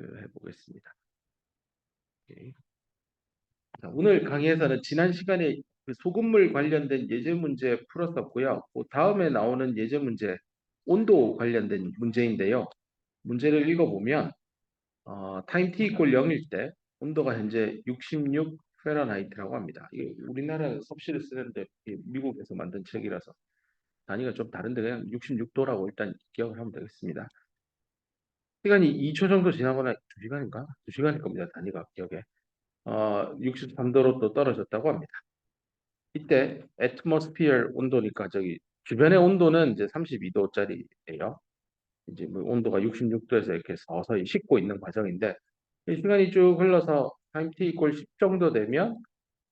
시작을 해보겠습니다. 오케이. 자, 오늘 강의에서는 지난 시간에 그 소금물 관련된 예제 문제 풀었었고요. 그 다음에 나오는 예제 문제, 온도 관련된 문제인데요. 문제를 읽어보면 타임 t 이퀄 0일 때 온도가 현재 66 페라나이트라고 합니다. 이게 우리나라 섭씨를 쓰는데 미국에서 만든 책이라서 단위가 좀 다른데 그냥 66도라고 일단 기억을 하면 되겠습니다. 시간이 2초 정도 지나거나 2시간인가? 2시간일 겁니다. 단위가 기억에. 63도로 또 떨어졌다고 합니다. 이때 atmosphere 온도니까 저기 주변의 온도는 이제 32도짜리예요. 이제 뭐 온도가 66도에서 이렇게 서서히 식고 있는 과정인데 이 시간이 쭉 흘러서 타임 t 이퀄 10 정도 되면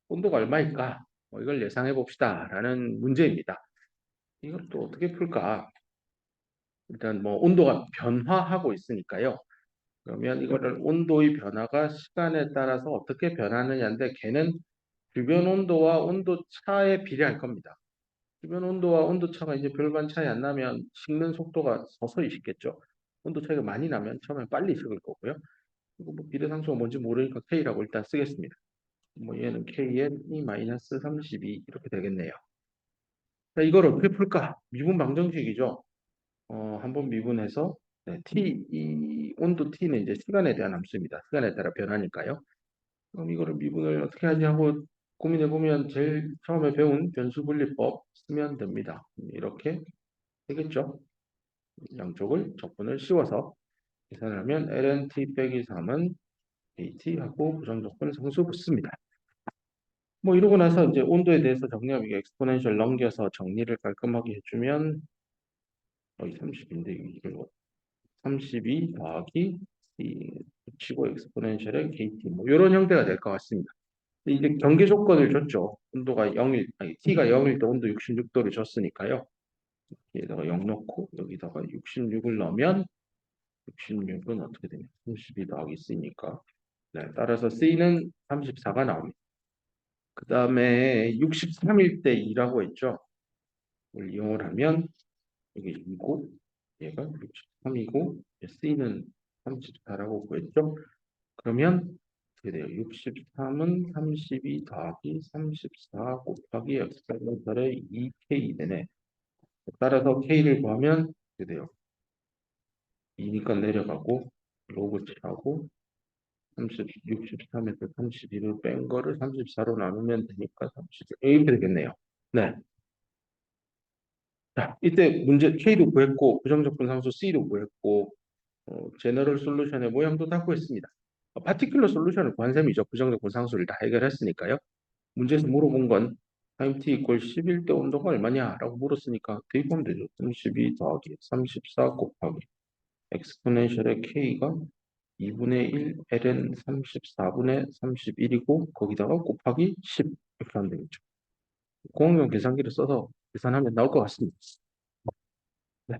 온도가 얼마일까? 이걸 예상해 봅시다라는 문제입니다. 이것도 어떻게 풀까? 일단 뭐 온도가 변화하고 있으니까요. 그러면 이거를 온도의 변화가 시간에 따라서 어떻게 변하느냐인데 걔는 주변 온도와 온도 차에 비례할 겁니다. 주변 온도와 온도 차가 이제 별반 차이 안 나면 식는 속도가 서서히 식겠죠. 온도 차이가 많이 나면 처음에 빨리 식을 거고요. 이거 뭐 비례상수가 뭔지 모르니까 K라고 일단 쓰겠습니다. 뭐 얘는 K에 E-32 이렇게 되겠네요. 자, 이걸 어떻게 풀까? 미분 방정식이죠. 한번 미분해서 네, 이 온도 T는 이제 시간에 대한 함수입니다. 시간에 따라 변하니까요. 그럼 이거를 미분을 어떻게 하지 하고 고민해보면 제일 처음에 배운 변수분리법 쓰면 됩니다. 이렇게 되겠죠. 양쪽을 적분을 씌워서 계산하면 ln(t) 빼기 3은 at하고 부정적분 상수 붙습니다. 뭐 이러고 나서 이제 온도에 대해서 정리하면 이게 엑스포넨셜 넘겨서 정리를 깔끔하게 해주면 여기 30인데 이걸 32 더하기 이 붙이고 엑스포넨셜의 kt 뭐 이런 형태가 될 것 같습니다. 이제 경계 조건을 줬죠. 온도가 0일, 아니, T가 0일 때 온도 66도를 줬으니까요. 여기다가 0 넣고 여기다가 66을 넣으면 66은 어떻게 되냐? 32 더하기 C니까. 네, 따라서 C는 34가 나옵니다. 그 다음에 63일 때 2라고 했죠. 이걸 이용을 하면 여기 2고 얘가 63이고 C는 34라고 구했죠. 그러면 어떻게 돼요? 63은 32 더하기 34 곱하기 엑스포넨셜의 2k 되네. 따라서 k를 구하면 어떻게 돼요? 2니까 내려가고 로그 칠하고 63에서 32를 뺀 거를 34로 나누면 되니까 32 이렇게 되겠네요. 네. 자, 이때 문제 k도 구했고 부정적 분상수 c도 구했고 제너럴 솔루션의 모양도 다 구했습니다. 파티큘러 솔루션을 구한 셈이죠. 부정적 분상수를 다 해결했으니까요. 문제에서 물어본 건 타임 t 이퀄 11 때 온도가 얼마냐라고 물었으니까 대입하면 되죠. 32 더하기 34 곱하기 엑스포넨셜의 k가 2분의 1 ln 34분의 31이고 거기다가 곱하기 10 이렇게 하면 되겠죠. 공학용 계산기를 써서 계산하면 나올 것 같습니다. 네.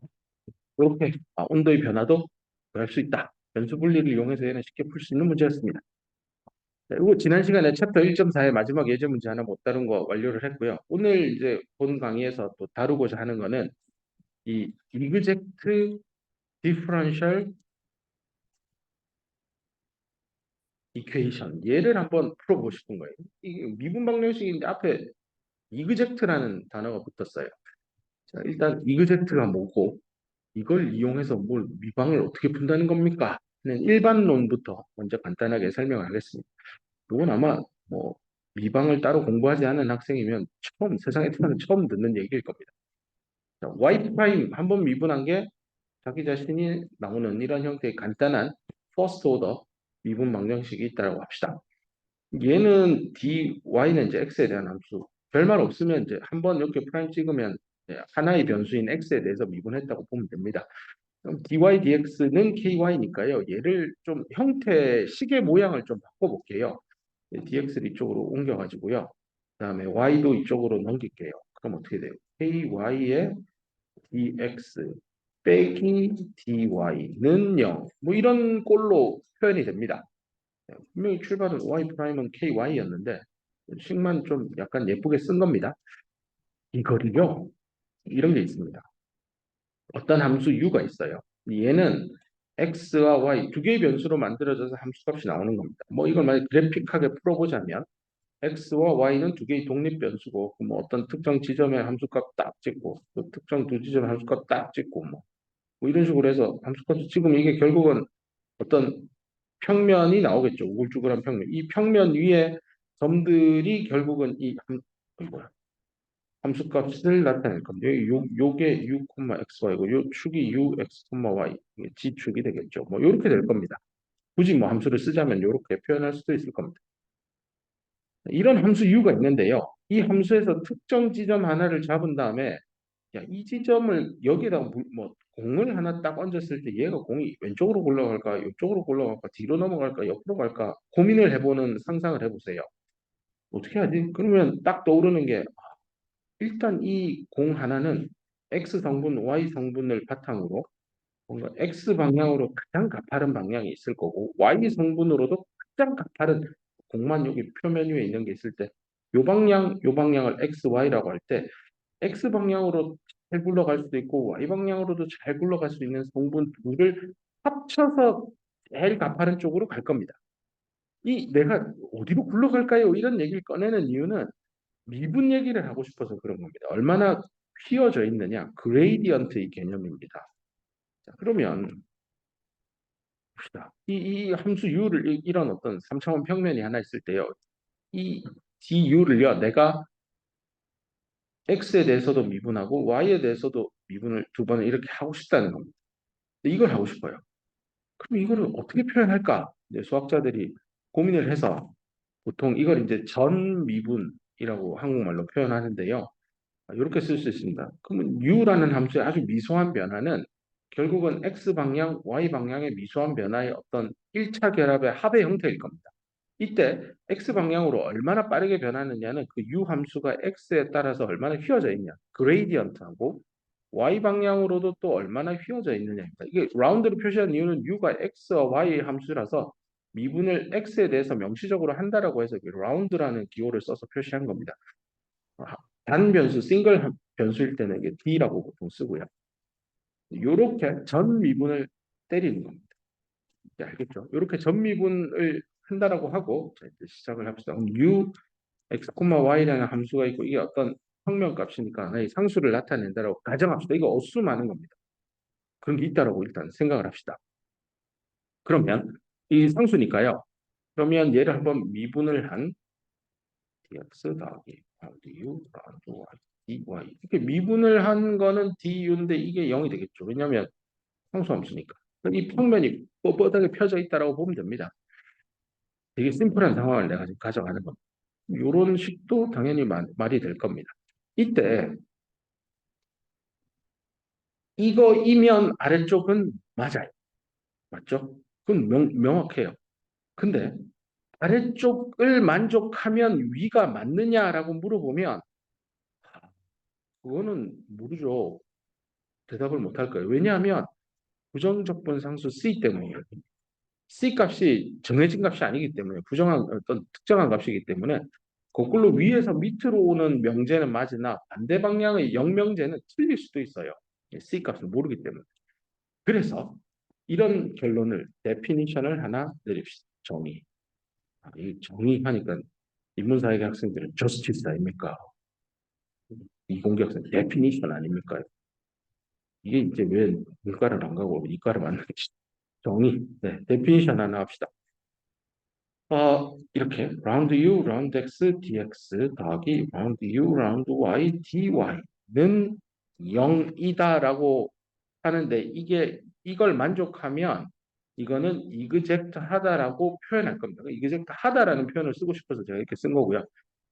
이렇게 온도의 변화도 구할 수 있다. 변수 분리를 이용해서 얘는 쉽게 풀 수 있는 문제였습니다. 자, 이거 지난 시간에 챕터 1.4의 마지막 예제 문제 하나 못 다룬 거 완료를 했고요. 오늘 이제 본 강의에서 또 다루고자 하는 거는 이 이그젝트 디퍼런셜 이퀘이션 얘를 한번 풀어보고 싶은 거예요. 이게 미분 방정식인데 앞에 이그젝트라는 단어가 붙었어요. 자, 일단 이그젝트가 뭐고 이걸 이용해서 뭘 미방을 어떻게 푼다는 겁니까? 는 일반론부터 먼저 간단하게 설명하겠습니다. 이건 아마 뭐 미방을 따로 공부하지 않은 학생이면 처음 세상에 태어나 처음 듣는 얘기일 겁니다. 자, y 프라임 한번 미분한 게 자기 자신이 나오는 이런 형태의 간단한 퍼스트 오더 미분 방정식이 있다고 합시다. 얘는 dy는 이제 x에 대한 함수. 별말 없으면 이제 한번 이렇게 프라임 찍으면 하나의 변수인 x에 대해서 미분했다고 보면 됩니다. 그럼 dy dx는 ky니까요. 얘를 좀 형태, 식의 모양을 좀 바꿔볼게요. dx를 이쪽으로 옮겨가지고요. 그다음에 y도 이쪽으로 넘길게요. 그럼 어떻게 돼요? ky의 dx 빼기 dy는 0. 뭐 이런 꼴로 표현이 됩니다. 분명히 출발은 y 프라임은 ky였는데 식만 좀 약간 예쁘게 쓴 겁니다. 이거를요. 이런 게 있습니다. 어떤 함수 u가 있어요. 얘는 x와 y 두 개의 변수로 만들어져서 함수값이 나오는 겁니다. 뭐 이걸 만약 그래픽하게 풀어보자면 x와 y는 두 개의 독립 변수고 뭐 어떤 특정 지점에 함수값 딱 찍고 또 특정 두 지점에 함수값 딱 찍고 뭐 이런 식으로 해서 함수값을 찍으면 이게 결국은 어떤 평면이 나오겠죠. 우글쭈글한 평면. 이 평면 위에 점들이 결국은 뭐야? 함수값을 나타낼 겁니다. 요게 u, xy고 요 축이 u, x, y 이게 g축이 되겠죠. 뭐 이렇게 될 겁니다. 굳이 뭐 함수를 쓰자면 이렇게 표현할 수도 있을 겁니다. 이런 함수 u가 있는데요. 이 함수에서 특정 지점 하나를 잡은 다음에 야, 이 지점을 여기다가 뭐 공을 하나 딱 얹었을 때 얘가 공이 왼쪽으로 굴러갈까, 이쪽으로 굴러갈까, 뒤로 넘어갈까, 옆으로 갈까 고민을 해보는 상상을 해보세요. 어떻게 하지? 그러면 딱 떠오르는 게 일단 이 공 하나는 X 성분, Y 성분을 바탕으로 뭔가 X 방향으로 가장 가파른 방향이 있을 거고 Y 성분으로도 가장 가파른 공만 여기 표면 위에 있는 게 있을 때 요 방향을 X, Y라고 할 때 X 방향으로 잘 굴러갈 수도 있고 Y 방향으로도 잘 굴러갈 수 있는 성분 둘을 합쳐서 제일 가파른 쪽으로 갈 겁니다. 이 내가 어디로 굴러갈까요? 이런 얘기를 꺼내는 이유는 미분 얘기를 하고 싶어서 그런 겁니다. 얼마나 휘어져 있느냐, 그레이디언트의 개념입니다. 자, 그러면 봅시다. 이 함수 u를 이런 어떤 3차원 평면이 하나 있을 때요. 이 du를요, 내가 x에 대해서도 미분하고 y에 대해서도 미분을 두 번을 이렇게 하고 싶다는 겁니다. 이걸 하고 싶어요. 그럼 이거를 어떻게 표현할까? 이제 수학자들이 고민을 해서 보통 이걸 이제 전미분이라고 한국말로 표현하는데요. 이렇게 쓸 수 있습니다. 그러면 u라는 함수의 아주 미소한 변화는 결국은 x 방향, y 방향의 미소한 변화의 어떤 1차 결합의 합의 형태일 겁니다. 이때 x 방향으로 얼마나 빠르게 변하느냐는 그 u 함수가 x에 따라서 얼마나 휘어져 있냐, 그레이디언트하고 y 방향으로도 또 얼마나 휘어져 있느냐입니다. 이게 라운드로 표시한 이유는 u가 x와 y의 함수라서 미분을 x에 대해서 명시적으로 한다라고 해서 라운드라는 기호를 써서 표시한 겁니다. 단 변수, 싱글 변수일 때는 이게 d라고 보통 쓰고요. 이렇게 전 미분을 때리는 겁니다. 네, 알겠죠? 이렇게 전 미분을 한다라고 하고 자, 이제 시작을 합시다. 그럼 u, x, y라는 함수가 있고 이게 어떤 평면값이니까 하나의 상수를 나타낸다라고 가정합시다. 이거 어수 많은 겁니다. 그런 게 있다라고 일단 생각을 합시다. 그러면 이 상수니까요. 그러면 얘를 한번 미분을 한 dx 더하기 du 더하기 y dy 이렇게 미분을 한 거는 du인데 이게 0이 되겠죠. 왜냐하면 상수함수니까. 이 평면이 뻣뻣하게 펴져 있다라고 보면 됩니다. 되게 심플한 상황을 내가 지금 가져가는 겁니다. 이런 식도 당연히 말이 될 겁니다. 이때 이거이면 아래쪽은 맞아요. 맞죠? 그건 명확해요. 근데 아래쪽을 만족하면 위가 맞느냐라고 물어보면 그거는 모르죠. 대답을 못 할 거예요. 왜냐하면 부정적분 상수 C 때문이에요. C 값이 정해진 값이 아니기 때문에 부정한 어떤 특정한 값이기 때문에 거꾸로 위에서 밑으로 오는 명제는 맞으나 반대 방향의 영명제는 틀릴 수도 있어요. C 값을 모르기 때문에. 그래서 이런 결론을 데피니션을 하나 내립시다. 정의. 이 정의하니까 인문사회 학생들은 justice 아닙니까? 이공계 학생 데피니션 아닙니까? 이게 이제 왜 문과를 안 가고 이과를 만나지? 정의. 네, 데피니션 하나 합시다. 이렇게 round u, round x, dx 더하기 round u, round y, dy는 0이다라고 하는데 이걸 만족하면 이거는 이그젝트하다라고 표현할 겁니다. 이그젝트하다라는 표현을 쓰고 싶어서 제가 이렇게 쓴 거고요.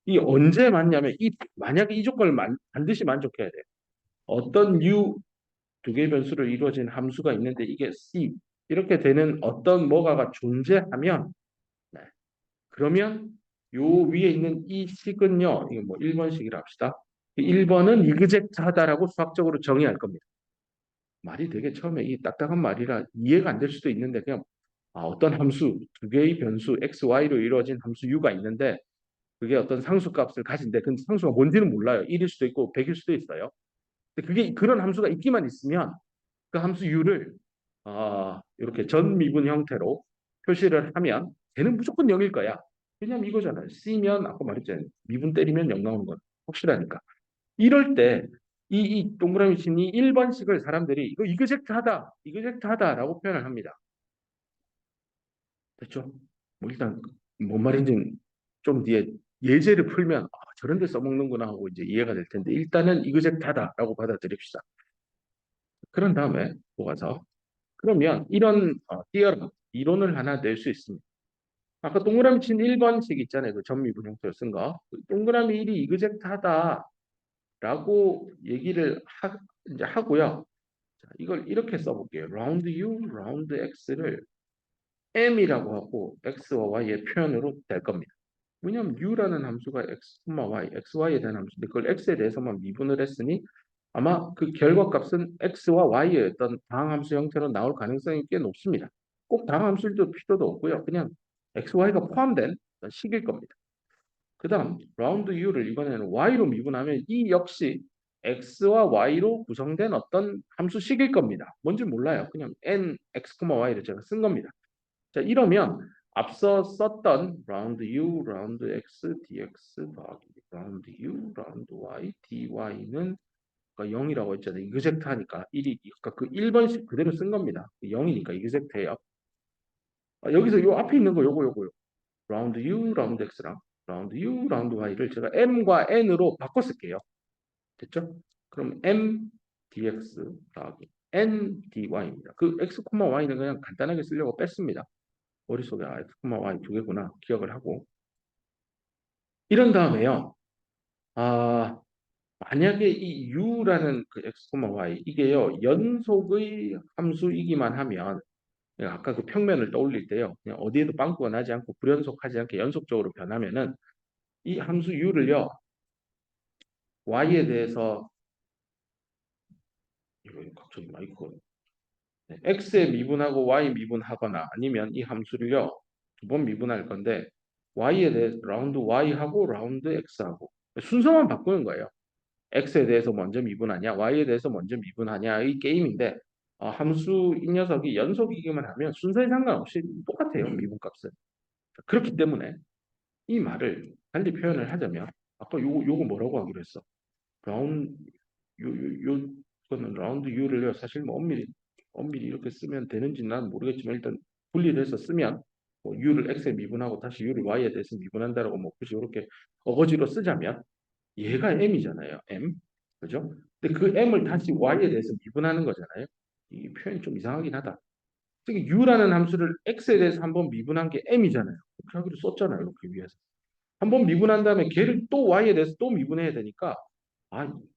이 언제 맞냐면 만약에 이 조건을 반드시 만족해야 돼요. 어떤 u 두 개의 변수로 이루어진 함수가 있는데 이게 c 이렇게 되는 어떤 뭐가가 존재하면 네. 그러면 요 위에 있는 이 식은요. 이거 뭐 1번식이라 합시다. 1번은 이그젝트하다라고 수학적으로 정의할 겁니다. 말이 되게 처음에 이 딱딱한 말이라 이해가 안 될 수도 있는데 그냥 어떤 함수 두 개의 변수 x, y로 이루어진 함수 u가 있는데 그게 어떤 상수값을 가진데 그 상수가 뭔지는 몰라요. 1일 수도 있고 100일 수도 있어요. 근데 그게 그런 함수가 있기만 있으면 그 함수 u를 이렇게 전 미분 형태로 표시를 하면 걔는 무조건 0일 거야. 왜냐면 이거잖아요. C면 아까 말했잖아요. 미분 때리면 0 나오는 건 확실하니까. 이럴 때 이 동그라미 친 이 1번식을 사람들이 이거 이그젝트하다, 이그젝트하다라고 표현을 합니다. 됐죠? 뭐 일단 뭔 말인지 좀 뒤에 예제를 풀면 저런 데 써먹는구나 하고 이제 이해가 될 텐데 일단은 이그젝트하다라고 받아들입시다. 그런 다음에 뭐가서 그러면 이런 띠어럼 이론을 하나 낼 수 있습니다. 아까 동그라미 친 1번식 있잖아요. 그 전미분 형태로 쓴 거. 그 동그라미 1이 이그젝트하다라고 얘기를 이제 하고요. 자, 이걸 이렇게 써볼게요. 라운드 U, 라운드 X를 M이라고 하고 X와 Y의 표현으로 될 겁니다. 왜냐하면 U라는 함수가 X, Y, XY에 대한 함수인데 그걸 X에 대해서만 미분을 했으니 아마 그 결과값은 X와 Y의 어떤 다항함수 형태로 나올 가능성이 꽤 높습니다. 꼭 다항함수일 필요도 없고요. 그냥 X, Y가 포함된 어떤 식일 겁니다. 그 다음 라운드 U를 이번에는 Y로 미분하면 이 역시 X와 Y로 구성된 어떤 함수식일 겁니다. 뭔지 몰라요. 그냥 N, X, Y를 제가 쓴 겁니다. 자, 이러면 앞서 썼던 라운드 U, 라운드 X, dx 더하기 라운드 U, 라운드 Y, dy는 0이라고 했잖아요. 이그젝트 하니까 1이 그러니까 그 1번씩 그대로 쓴 겁니다. 0이니까 이그젝트예요. 여기서 요 앞에 있는 거 요거요. 라운드 U, 라운드 X랑 라운드 U, 라운드 Y를 제가 M과 N으로 바꿔 쓸게요. 됐죠? 그럼 M dx 더하기 N dy입니다. 그 X, Y는 그냥 간단하게 쓰려고 뺐습니다. 머릿속에 X, Y 두 개구나 기억을 하고 이런 다음에요. 아, 만약에 이 U라는 그 X, Y 이게요 연속의 함수이기만 하면 내가 아까 그 평면을 떠올릴 때요 그냥 어디에도 빵꾸가 나지 않고 불연속하지 않게 연속적으로 변하면은 이 함수 U를요 Y에 대해서 이거 갑자기 마이크 X에 미분하고 Y 미분하거나 아니면 이 함수를요 두 번 미분할 건데 Y에 대해서 라운드 Y하고 라운드 X하고 순서만 바꾸는 거예요. X에 대해서 먼저 미분하냐 Y에 대해서 먼저 미분하냐 이 게임인데 함수 이 녀석이 연속이기만 하면 순서에 상관없이 똑같아요. 미분값은. 그렇기 때문에 이 말을 달리 표현을 하자면 아까 요거 뭐라고 하기로 했어? 라운드 요거는 라운드 U를요 사실 뭐 엄밀히 이렇게 쓰면 되는지 난 모르겠지만 일단 분리를 해서 쓰면 뭐 U를 X에 미분하고 다시 U를 Y에 대해서 미분한다라고 뭐 굳이 이렇게 어거지로 쓰자면 얘가 M이잖아요. M. 그죠? 근데 그 M을 다시 Y에 대해서 미분하는 거잖아요. 이 표현이 좀 이상하긴 하다. 특히 U라는 함수를 X에 대해서 한번 미분한 게 M이잖아요. 그렇게 하기로 썼잖아요. 이렇게 위해서. 한번 미분한 다음에 걔를 또 Y에 대해서 또 미분해야 되니까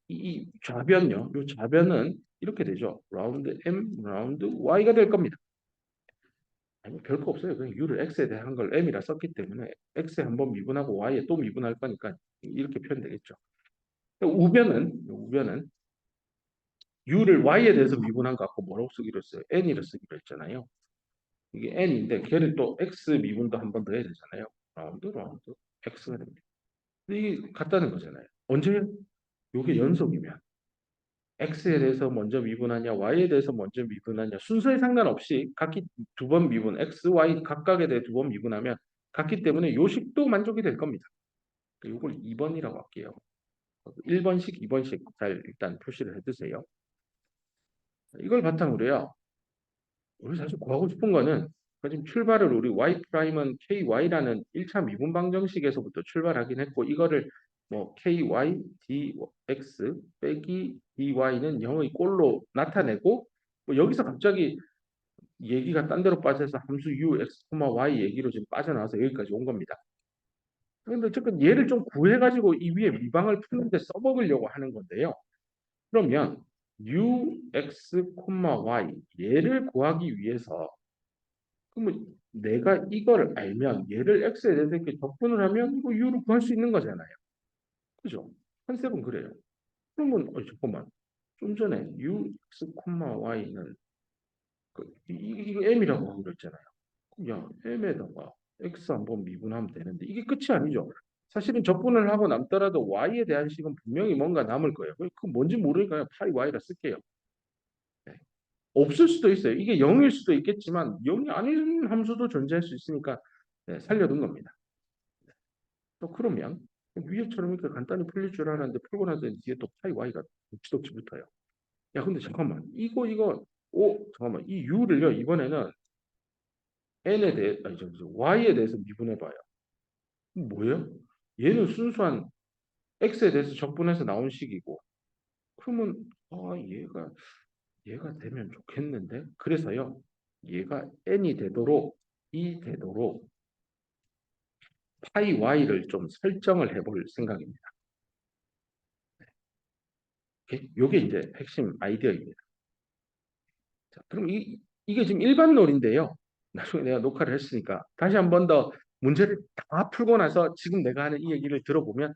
이 좌변요. 이 좌변은 이렇게 되죠. 라운드 M, 라운드 Y가 될 겁니다. 아니, 별거 없어요. 그냥 U를 X에 대한 걸 M이라 썼기 때문에 X에 한번 미분하고 Y에 또 미분할 거니까 이렇게 표현되겠죠. 우변은 U를 Y에 대해서 미분한 거 갖고 뭐라고 쓰기로 했어요? N이라 쓰기로 했잖아요. 이게 N인데 걔를 또 X 미분도 한 번 더 해야 되잖아요. 라운드 X가 됩니다. 근데 이게 같다는 거잖아요. 언제? 이게 연속이면 X에 대해서 먼저 미분하냐 Y에 대해서 먼저 미분하냐 순서에 상관없이 각기 두 번 미분 X, Y 각각에 대해 두 번 미분하면 같기 때문에 요식도 만족이 될 겁니다. 이걸 2번이라고 할게요. 1번식, 2번식 잘 일단 표시를 해두세요. 이걸 바탕으로요. 우리 사실 구하고 싶은 거는 지금 출발을 우리 y 프라임은 ky라는 1차 미분 방정식에서부터 출발하긴 했고 이거를 뭐 ky dx 빼기 dy는 0의 꼴로 나타내고 뭐 여기서 갑자기 얘기가 딴 데로 빠져서 함수 u, x, y 얘기로 지금 빠져나와서 여기까지 온 겁니다. 그런데 어쨌든 얘를 좀 구해가지고 이 위에 미방을 푸는데 써먹으려고 하는 건데요. 그러면 u, x, y 얘를 구하기 위해서 그러면 내가 이걸 알면 얘를 x에 대해서 이렇게 적분을 하면 이거 u를 구할 수 있는 거잖아요. 그죠? 컨셉은 그래요. 그러면 잠깐만. 좀 전에 u, x, y는 이거 m이라고 하고 그랬잖아요. 야, m에다가 x 한번 미분하면 되는데 이게 끝이 아니죠. 사실은 적분을 하고 남더라도 y에 대한 식은 분명히 뭔가 남을 거예요. 그 뭔지 모르니까 그냥 파이 y라 쓸게요. 네. 없을 수도 있어요. 이게 0일 수도 있겠지만 0이 아닌 함수도 존재할 수 있으니까 네, 살려둔 겁니다. 또 그러면 위에처럼 이렇게 간단히 풀릴 줄 알았는데 풀고 나서 뒤에 또 파이 y가 덕지덕지 붙어요. 야 근데 잠깐만 이거 잠깐만 이 u를요 이번에는 n에 대해 아니 y에 대해서 미분해 봐요. 뭐예요? 얘는 순수한 x에 대해서 적분해서 나온 식이고 그러면 얘가 되면 좋겠는데 그래서요 얘가 n이 되도록 파이 y를 좀 설정을 해볼 생각입니다. 이게 이제 핵심 아이디어입니다. 자, 그럼 이게 지금 일반 놀인데요. 나중에 내가 녹화를 했으니까 다시 한 번 더 문제를 다 풀고 나서 지금 내가 하는 이 얘기를 들어보면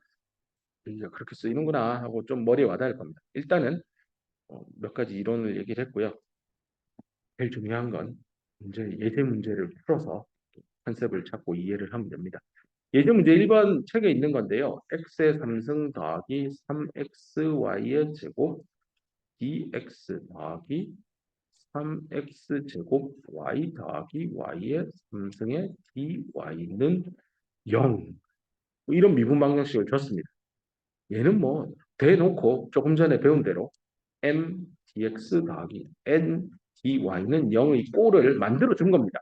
이게 그렇게 쓰이는구나 하고 좀 머리에 와닿을 겁니다. 일단은 몇 가지 이론을 얘기를 했고요. 제일 중요한 건 예제 문제를 풀어서 컨셉을 찾고 이해를 하면 됩니다. 예제 문제 1번 책에 있는 건데요. x의 3승 더하기 3xy의 제곱 dx 더하기 3x 제곱 y 더하기 y의 3승의 dy는 0. 이런 미분 방정식을 줬습니다. 얘는 뭐 대놓고 조금 전에 배운 대로 m dx 더하기 n dy는 0의 꼴을 만들어 준 겁니다.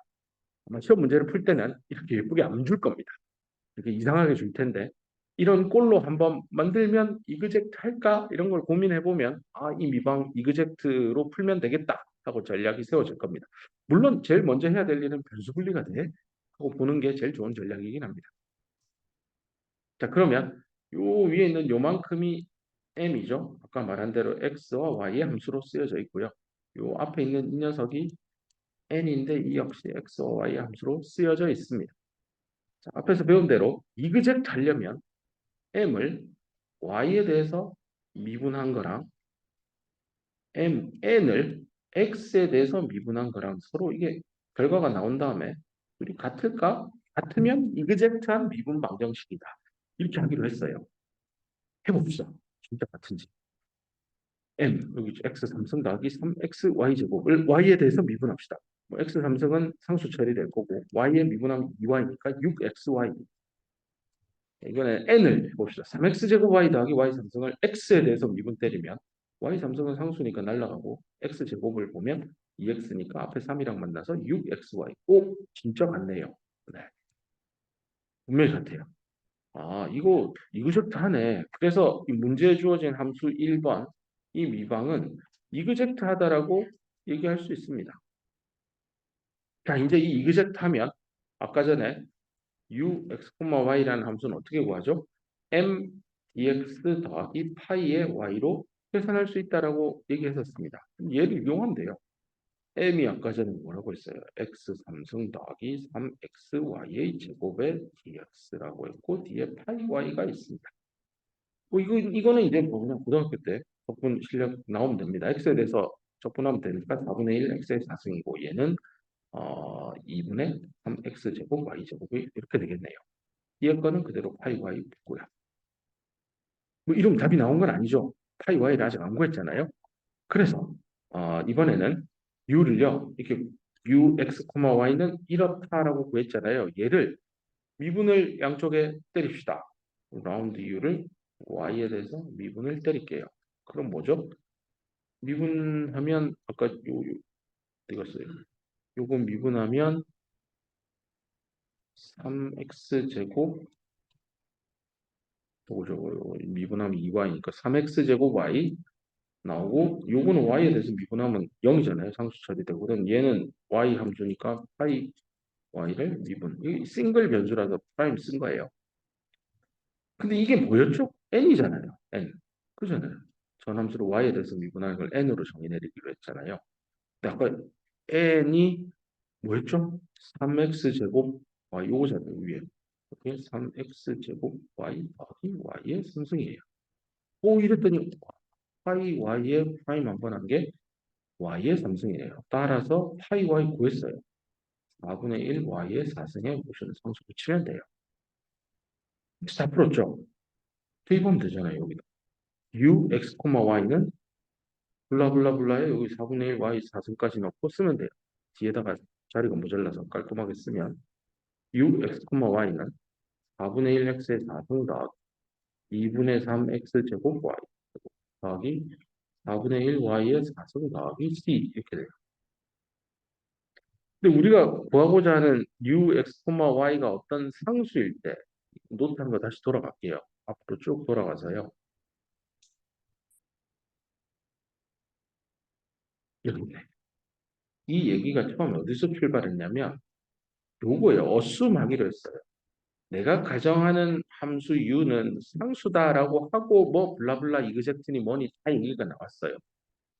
아마 시험 문제를 풀 때는 이렇게 예쁘게 안 줄 겁니다. 이렇게 이상하게 줄 텐데 이런 꼴로 한번 만들면 이그젝트 할까? 이런 걸 고민해 보면 이 미방 이그젝트로 풀면 되겠다 하고 전략이 세워질 겁니다. 물론 제일 먼저 해야 될 일은 변수 분리가 돼 하고 보는 게 제일 좋은 전략이긴 합니다. 자 그러면 요 위에 있는 요만큼이 m이죠. 아까 말한 대로 x와 y의 함수로 쓰여져 있고요. 요 앞에 있는 이 녀석이 n인데 이 역시 x와 y의 함수로 쓰여져 있습니다. 자, 앞에서 배운 대로 이그젝트 하려면 m을 y에 대해서 미분한 거랑 n을 x에 대해서 미분한 거랑 서로 이게 결과가 나온 다음에 둘이 같을까? 같으면 이그젝트한 미분 방정식이다. 이렇게 하기로 했어요. 해봅시다. 진짜 같은지. 여기 x 3승 더하기 3x y 제곱을 y에 대해서 미분합시다. x 3승은 상수 처리될 거고 y에 미분하면 2y니까 6xy. 이번에 n을 해봅시다. 3x 제곱 y 더하기 y 3승을 x에 대해서 미분 때리면 y 3승은 상수니까 날라가고 x 제곱을 보면 2x니까 앞에 3이랑 만나서 6xy. 진짜 같네요. 네, 분명히 같아요. 이거 좋다네. 그래서 이 문제에 주어진 함수 1번 이 미방은 이그젝트 하다라고 얘기할 수 있습니다. 자, 이제 이 이그젝트 하면 아까 전에 ux, y라는 함수는 어떻게 구하죠? m dx 더하기 파이의 y로 계산할 수 있다라고 얘기했었습니다. 얘를 이용하면 돼요. m이 아까 전에 뭐라고 했어요? x 3승 더하기 3xy의 제곱의 dx라고 했고 뒤에 파이 y가 있습니다. 이거는 이제 뭐 그냥 고등학교 때 적분 실력 나오면 됩니다. x에 대해서 적분하면 되니까 4분의 1 x의 4승이고 얘는 2분의 3x 제곱 y 제곱이 이렇게 되겠네요. 뒤에 거는 그대로 파이 y 붙고요. 뭐 이러면 답이 나온 건 아니죠. 파이 y를 아직 안 구했잖아요. 그래서 이번에는 u를요. 이렇게 ux, y는 이렇다라고 구했잖아요. 얘를 미분을 양쪽에 때립시다. 라운드 u를 y에 대해서 미분을 때릴게요. 그럼 뭐죠? 미분하면 아까 이거어요 요거 미분하면 3x 제곱 저거 미분하면 2y니까 3x 제곱 y 나오고 요거는 y에 대해서 미분하면 0이잖아요. 상수 처리되고 그럼 얘는 y 함수니까 파이 y를 미분. 이 싱글 변수라서 프라임 쓴 거예요. 근데 이게 뭐였죠? n이잖아요. n. 그잖아요. 전함수로 y에 대해서 미분하는 걸 n으로 정의내리기로 했잖아요. 근데 아까 n이 뭐였죠? 3x 제곱 y 요거잖아요. 위에. 이렇게 3x 제곱 y 더하기 y의 승승이에요. 이랬더니 파이 y의 프라임 한 번 한 게 y의 3승이에요. 따라서 파이 y 구했어요. 4분의 1 y의 4승에 모션 상수 붙이면 돼요. 다 풀었죠? 대입하면 되잖아요. 여기다. ux, y는 블라블라블라에 여기 4분의 1 y 4승까지 넣고 쓰면 돼요. 뒤에다가 자리가 모자라서 깔끔하게 쓰면 ux, y는 4분의 1 x의 4승 더하기 2분의 3 x 제곱 y 더하기 4분의 1 y의 4승 더하기 c 이렇게 돼요. 근데 우리가 구하고자 하는 ux, y가 어떤 상수일 때 노트한 거 다시 돌아갈게요. 앞으로 쭉 돌아가서요. 여기 있네. 이 얘기가 처음 어디서 출발했냐면 요거예요. 어수하기로 했어요. 내가 가정하는 함수 u는 상수다라고 하고 뭐 블라블라 이그젝트니 뭐니 다 얘기가 나왔어요.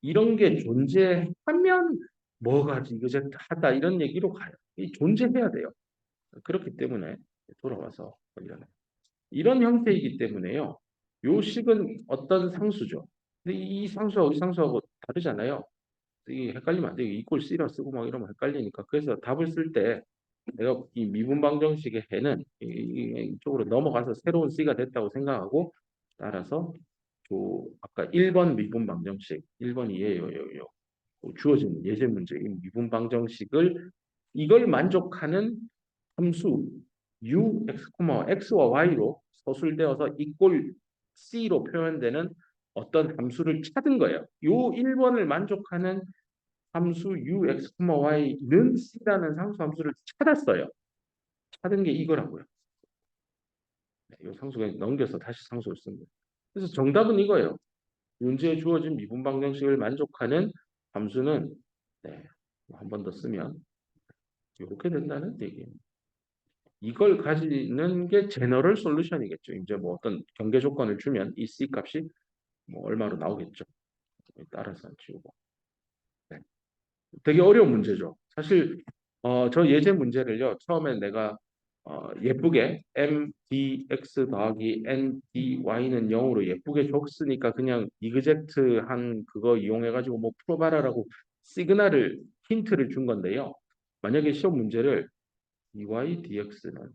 이런 게 존재하면 뭐가 이그젝트 하다 이런 얘기로 가요. 이 존재해야 돼요. 그렇기 때문에 돌아와서 이런 형태이기 때문에요. 요 식은 어떤 상수죠. 근데 이 상수하고 이 상수하고 다르잖아요. 이게 헷갈리면 안 돼요. 이꼴 C라 쓰고 막 이러면 헷갈리니까. 그래서 답을 쓸 때 내가 이 미분방정식의 해는 이쪽으로 넘어가서 새로운 C가 됐다고 생각하고 따라서 아까 1번 미분방정식 1번이에요. 주어진 예제 문제 이 미분방정식을 이걸 만족하는 함수 x, x와 y로 서술되어서 이꼴 c로 표현되는 어떤 함수를 찾은 거예요. 요 1번을 만족하는 함수 ux, y는 c라는 상수 함수를 찾았어요. 찾은 게 이거라고요. 이 상수가 넘겨서 다시 상수를 쓴 거예요. 그래서 정답은 이거예요. 문제에 주어진 미분 방정식을 만족하는 함수는 한 번 더 쓰면 이렇게 된다는 얘기예요. 이걸 가지는 게 제너럴 솔루션이겠죠. 이제 뭐 어떤 경계 조건을 주면 이 C 값이 뭐 얼마로 나오겠죠. 따라서 지우고. 네. 되게 어려운 문제죠. 사실 저 예제 문제를요. 처음에 내가 예쁘게 mdx 더하기 ndy는 0으로 예쁘게 줬으니까 그냥 이그젝트한 그거 이용해가지고 뭐 풀어봐라라고 시그널을 힌트를 준 건데요. 만약에 시험 문제를 dy dx는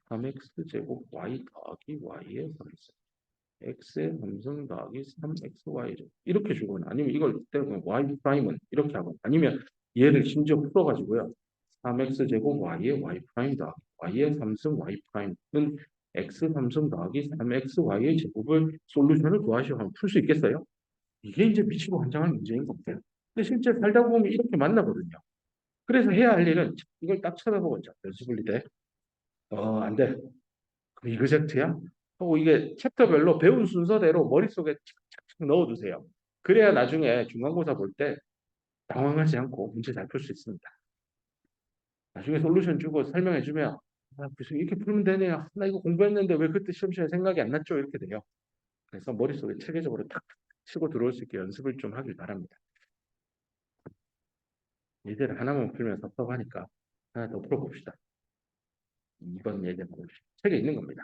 3x제곱 y 더하기 y의 3승 x의 3승 더하기 3xy죠. 이렇게 주거나 아니면 이걸 때문에 y 프라임은 이렇게 하거나 아니면 얘를 심지어 풀어가지고요. 3x제곱 y의 y 프라임 더하기 y의 3승 y 프라임은 x 3승 더하기 3xy의 제곱을 솔루션을 구하시면 풀 수 있겠어요? 이게 이제 미치고 환장할 문제인 겁니다. 근데 실제 살다 보면 이렇게 만나거든요. 그래서 해야 할 일은 이걸 딱 쳐다보고 연습을 때 안 돼. 그럼 이그젝트야? 하고 이게 챕터별로 배운 순서대로 머릿속에 착착착 넣어두세요. 그래야 나중에 중간고사 볼 때 당황하지 않고 문제 잘 풀 수 있습니다. 나중에 솔루션 주고 설명해주면 무슨 이렇게 풀면 되네요. 나 이거 공부했는데 왜 그때 시험 시간에 생각이 안 났죠? 이렇게 돼요. 그래서 머릿속에 체계적으로 탁 치고 들어올 수 있게 연습을 좀 하길 바랍니다. 예제를 하나만 풀면 섭섭하니까 하나 더 풀어봅시다. 이번 예제 책에 있는 겁니다.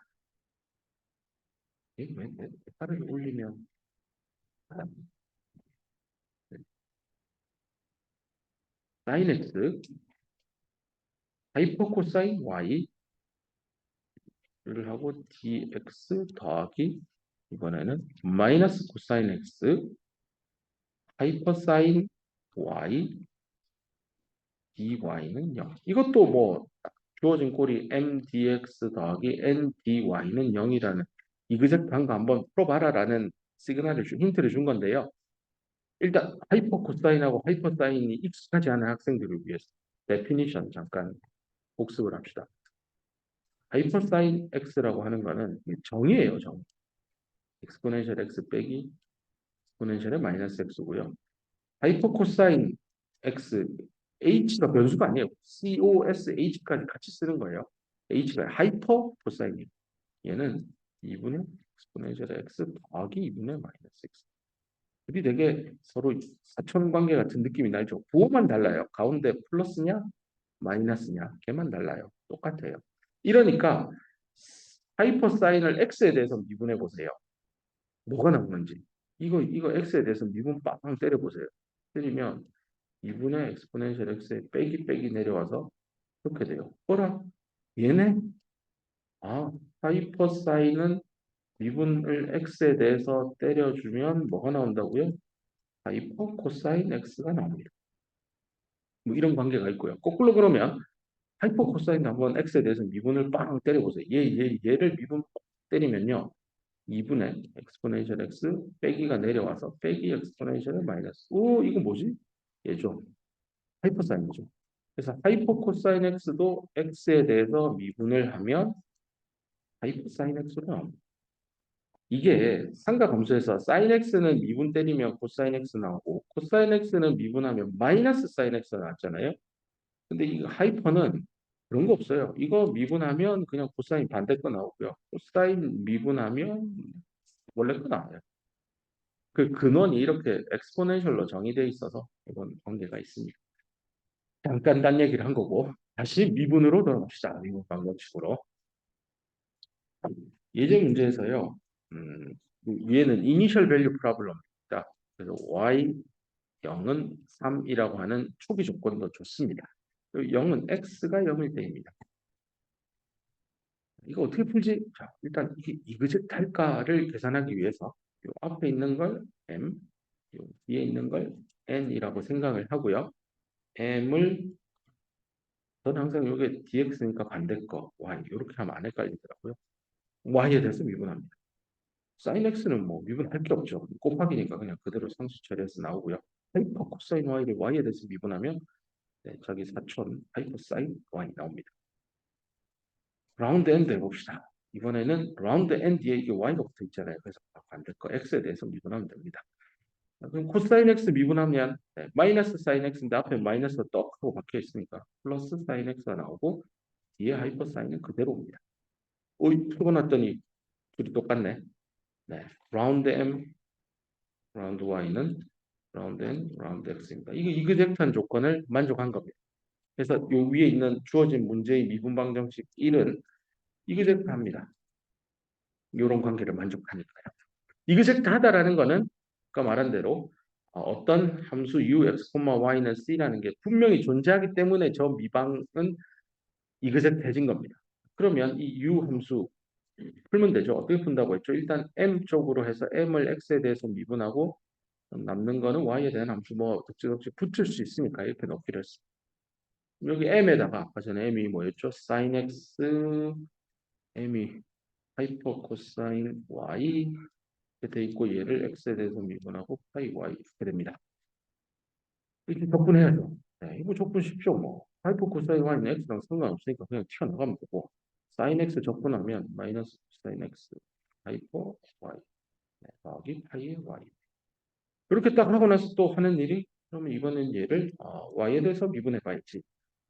왜 팔을 올리면 sin x 하이퍼 코사인 y를 하고 dx 더하기 이번에는 마이너스 코사인 x 하이퍼 사인 y dy는 0. 이것도 뭐 주어진 꼴이 mdx 더하기 ndy는 0이라는 이그젝트 한 거 한번 풀어봐라라는 시그널을 힌트를 준 건데요. 일단 하이퍼 코사인하고 하이퍼 사인이 익숙하지 않은 학생들을 위해서 데피니션 잠깐 복습을 합시다. 하이퍼 사인 x라고 하는 거는 정이에요, 정. exponential x 빼기 exponential의 마이너스 x고요. 하이퍼 코사인 x h가 변수가 아니에요. cosh까지 같이 쓰는 거예요. h가 하이퍼 코사인 얘는 2분의 exponential x 더하기 2분의 마이너스 x. 둘이 되게 서로 사촌 관계 같은 느낌이 나죠. 부호만 달라요. 가운데 플러스냐 마이너스냐 걔만 달라요. 똑같아요. 이러니까 하이퍼 사인을 x에 대해서 미분해 보세요. 뭐가 나오는지. 이거 x에 대해서 미분 빵빵 때려 보세요. 때리면 2분의 엑스포넨셜 x에 빼기 빼기 내려와서 이렇게 돼요. 어라? 얘네? 하이퍼 사인은 미분을 x에 대해서 때려주면 뭐가 나온다고요? 하이퍼 코사인 x가 나옵니다. 뭐 이런 관계가 있고요. 거꾸로 그러면 하이퍼 코사인 한번 x에 대해서 미분을 빵 때려보세요. 얘를 미분 때리면요. 2분의 exponential x 빼기가 내려와서 빼기 exponential 마이너스. 오, 이거 뭐지? 얘죠. 하이퍼사인이죠. 그래서 하이퍼 코사인 x도 x에 대해서 미분을 하면 하이퍼사인 x로 나옵니다. 이게 삼각함수에서 sin x는 미분 때리면 코사인 x 나오고 코사인 x는 미분하면 마이너스 sin x 나왔잖아요. 근데 이 하이퍼는 그런 거 없어요. 이거 미분하면 그냥 코사인 반대 거 나오고요. 코사인 미분하면 원래 거 나와요. 그 근원이 이렇게 엑스포넨셜로 정의되어 있어서 이건 관계가 있습니다. 잠깐 딴 얘기를 한 거고 다시 미분으로 돌아갑시다. 미분 방정식으로. 예제 문제에서요. 위에는 이니셜 밸류 프로블럼입니다. 그래서 y 0은 3이라고 하는 초기 조건도 좋습니다. 0은 x가 0일 때입니다. 이거 어떻게 풀지? 자, 일단 이게 이그젝트 할까를 계산하기 위해서 요 앞에 있는 걸 m, 요 뒤에 있는 걸 n이라고 생각을 하고요. m을 저는 항상 이게 dx니까 반대 거 y 이렇게 하면 안 헷갈리더라고요. y에 대해서 미분합니다. sin x는 뭐 미분할 게 없죠. 곱하기니까 그냥 그대로 상수 처리해서 나오고요. 하이퍼 코사인 y를 y에 대해서 미분하면 네, 자기 사촌 하이퍼 사인 y 나옵니다. 라운드 엔드 해봅시다. 이번에는 라운드 엔드에 이게 y가 붙어 있잖아요. 그래서 반대 거 x에 대해서 미분하면 됩니다. 그럼 코사인 x 미분하면 네, 마이너스 사인 x인데 앞에 마이너스 떡 하고 박혀 있으니까 플러스 사인 x가 나오고 뒤에 하이퍼 사인은 그대로입니다. 오이 풀어놨더니 둘이 똑같네. 네, 라운드 m, 라운드 y는 라운드 n, 라운드 x입니다. 이거 이그젝트한 조건을 만족한 겁니다. 그래서 요 위에 있는 주어진 문제의 미분 방정식 1은 이그젝트합니다. 이런 관계를 만족하니까요. 이그젝트하다라는 거는 아까 말한 대로 어떤 함수 u, x, y는 c라는 게 분명히 존재하기 때문에 저 미방은 이그젝트해진 겁니다. 그러면 이 u 함수 풀면 되죠. 어떻게 푼다고 했죠? 일단 m 쪽으로 해서 m을 x에 대해서 미분하고 남는 거는 y에 대한 함수 뭐 덕지덕지 붙일 수 있으니까 이렇게 넣기로 했습니다. 여기 m에다가 아까 전에 m이 뭐였죠? sin x, m이 하이퍼 코사인 y 이렇게 돼 있고 얘를 x에 대해서 미분하고 파이 y 이렇게 됩니다. 이렇게 적분해야죠. 네, 이거 적분 쉽죠 뭐. 하이퍼 코사인 y는 x랑 상관없으니까 그냥 튀어나가면 되고 sin x 적분하면 마이너스 sin x 하이퍼 y 네, 더하기 파이의 y 이렇게 딱 하고 나서 또 하는 일이 그러면 이번엔 얘를 y에 대해서 미분해 봐야지.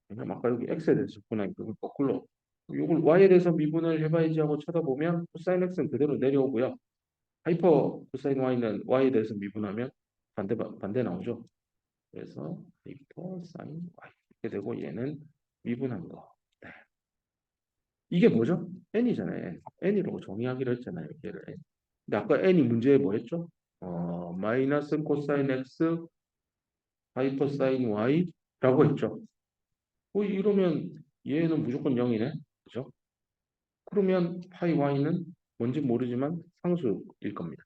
왜냐면 아까 여기 x에 대해서 적분하니까 이걸 거꾸로 이걸 y에 대해서 미분을 해봐야지 하고 쳐다보면 코사인 x는 그대로 내려오고요. 하이퍼 코사인 y는 y에 대해서 미분하면 반대 나오죠. 그래서 하이퍼 사인 y 이렇게 되고 얘는 미분한 거. 네. 이게 뭐죠? n이잖아요. n이라고 정의하기로 했잖아요. 얘를 n. 근데 아까 n이 문제에 뭐였죠? 마이너스 코사인 x 하이퍼 사인 y라고 했죠. 이러면 얘는 무조건 0이네. 그죠? 그러면 파이 y는 뭔지 모르지만 상수일 겁니다.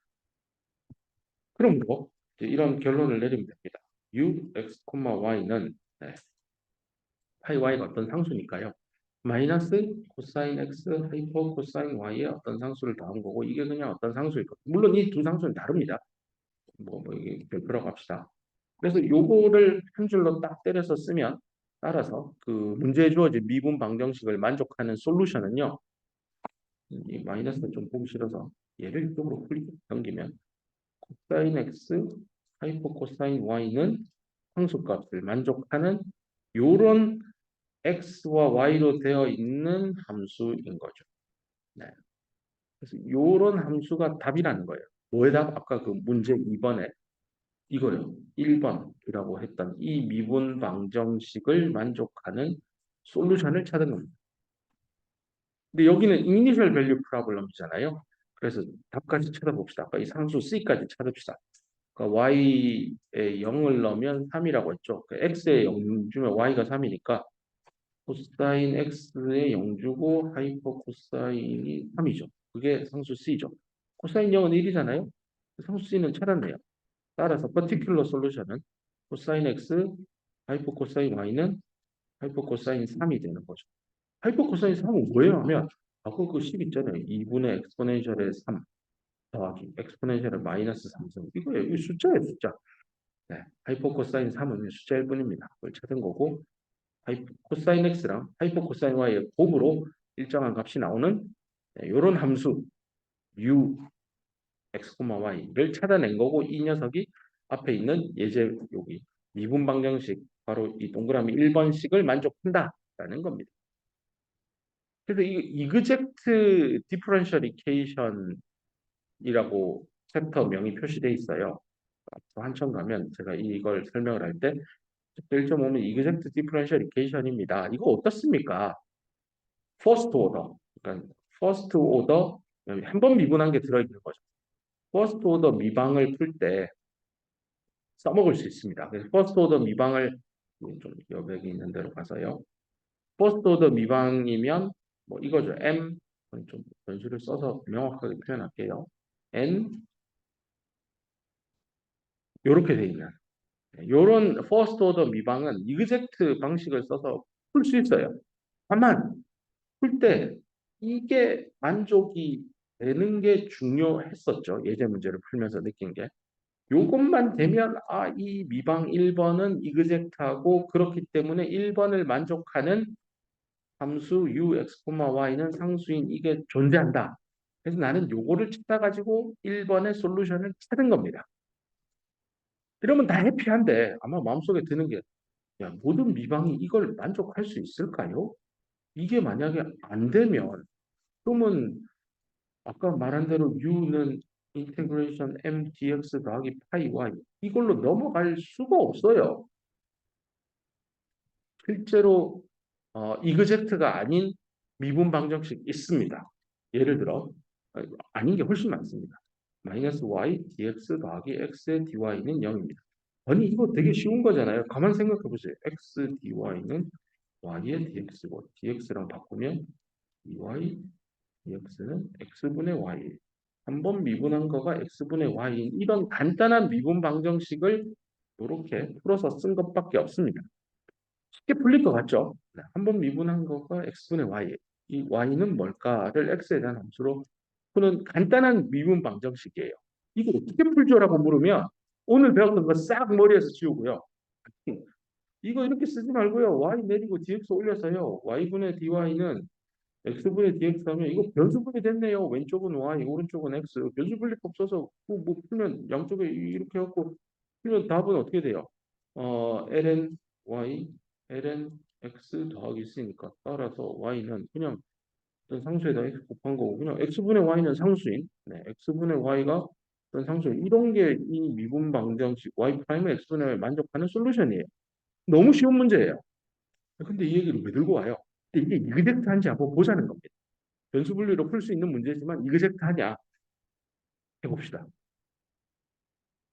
그럼 뭐 이제 이런 결론을 내리면 됩니다. u, x, y는 네, 파이 y가 어떤 상수니까요. 마이너스 코사인 x 하이퍼 코사인 y의 어떤 상수를 더한 거고 이게 그냥 어떤 상수일 거예요. 물론 이 두 상수는 다릅니다. 뭐 이게 별표라고 합시다. 그래서 요거를 한 줄로 딱 때려서 쓰면 따라서 그 문제에 주어진 미분 방정식을 만족하는 솔루션은요. 이 마이너스는 좀 보기 싫어서 얘를 이쪽으로 넘기면 코사인 x 하이퍼 코사인 y는 상수값을 만족하는 요런 x와 y로 되어 있는 함수인 거죠. 네. 그래서 요런 함수가 답이라는 거예요. 뭐의 답? 아까 그 문제 2번에 이거요. 1번이라고 했던 이 미분 방정식을 만족하는 솔루션을 찾은 겁니다. 근데 여기는 이니셜 밸류 프로블럼이잖아요. 그래서 답까지 찾아봅시다. 아까 이 상수 c까지 찾읍시다. 그러니까 y에 0을 넣으면 3이라고 했죠. x에 0 주면 y가 3이니까 코사인 x에 0 주고 하이퍼 코사인이 3이죠. 그게 상수 c죠. 코사인 0은 1이잖아요. 상수 C는 차단돼요. 따라서 particular 솔루션은 코사인 x 하이퍼 코사인 y는 하이퍼 코사인 3이 되는 거죠. 하이퍼 코사인 3은 뭐예요 하면 아까 그10 있잖아요. 2분의 엑스포넨셜의 3 더하기 엑스포넨셜의 마이너스 3승 이거예요. 이 숫자예요, 숫자. 네, 하이퍼 코사인 3은 숫자일 뿐입니다. 그걸 찾은 거고 코사인 x랑 하이퍼 코사인 y의 곱으로 일정한 값이 나오는 이런 함수 u x, y를 찾아낸 거고 이 녀석이 앞에 있는 예제 여기 미분 방정식 바로 이 동그라미 1번식을 만족한다라는 겁니다. 그래서 이 이그젝트 디퍼런셜 이케이션이라고 챕터명이 표시되어 있어요. 한참 가면 제가 이걸 설명을 할 때 1.5는 이그젝트 디퍼런셜 이케이션입니다. 이거 어떻습니까? 퍼스트 오더. 그러니까 퍼스트 오더 한 번 미분한 게 들어있는 거죠. 퍼스트 오더 미방을 풀 때 써먹을 수 있습니다. 그래서 퍼스트 오더 미방을 좀 여백이 있는 대로 가서요. 퍼스트 오더 미방이면 뭐 이거죠. m 좀 변수를 써서 명확하게 표현할게요. n 이렇게 돼 있는 이런 퍼스트 오더 미방은 이그젝트 방식을 써서 풀 수 있어요. 다만 풀 때 이게 만족이 되는 게 중요했었죠. 예제 문제를 풀면서 느낀 게. 요것만 되면 이 미방 1번은 이그젝트하고 그렇기 때문에 1번을 만족하는 함수 u, x, y는 상수인 이게 존재한다. 그래서 나는 요거를 찾아가지고 1번의 솔루션을 찾은 겁니다. 이러면 다 해피한데 아마 마음속에 드는 게 야, 모든 미방이 이걸 만족할 수 있을까요? 이게 만약에 안 되면 그러면 아까 말한 대로 u는 인테그레이션 m dx 더하기 파이 y 이걸로 넘어갈 수가 없어요. 실제로 이그젝트가 아닌 미분 방정식 있습니다. 예를 들어 아닌 게 훨씬 많습니다. 마이너스 y dx 더하기 x의 dy는 0입니다. 아니 이거 되게 쉬운 거잖아요. 가만 생각해 보세요. x dy는 y의 dx고 dx랑 바꾸면 dy dx는 x분의 y. 한 번 미분한 거가 x분의 y. 이런 간단한 미분 방정식을 이렇게 풀어서 쓴 것밖에 없습니다. 쉽게 풀릴 것 같죠? 한 번 미분한 거가 x분의 y. 이 y는 뭘까를 x에 대한 함수로 푸는 간단한 미분 방정식이에요. 이거 어떻게 풀죠라고 물으면 오늘 배웠던 거 싹 머리에서 지우고요. 이거 이렇게 쓰지 말고요. y 내리고 dx 올려서요. y분의 dy는 x분의 dx 하면 이거 변수분이 됐네요. 왼쪽은 y, 오른쪽은 x. 변수 분리법 써서 뭐 풀면 양쪽에 이렇게 해갖고 풀면 답은 어떻게 돼요? ln y, ln x 더하기 있으니까 따라서 y는 그냥 어떤 상수에다 x 곱한 거고 그냥 x분의 y는 상수인 네, x분의 y가 어떤 상수인 이런 게 이 미분 방정식 y 프라임의 x분의 y 만족하는 솔루션이에요. 너무 쉬운 문제예요. 근데 이 얘기를 왜 들고 와요? 근데 이게 이그젝트한지 한번 보자는 겁니다. 변수 분리로 풀 수 있는 문제지만 이그젝트 하냐 해봅시다.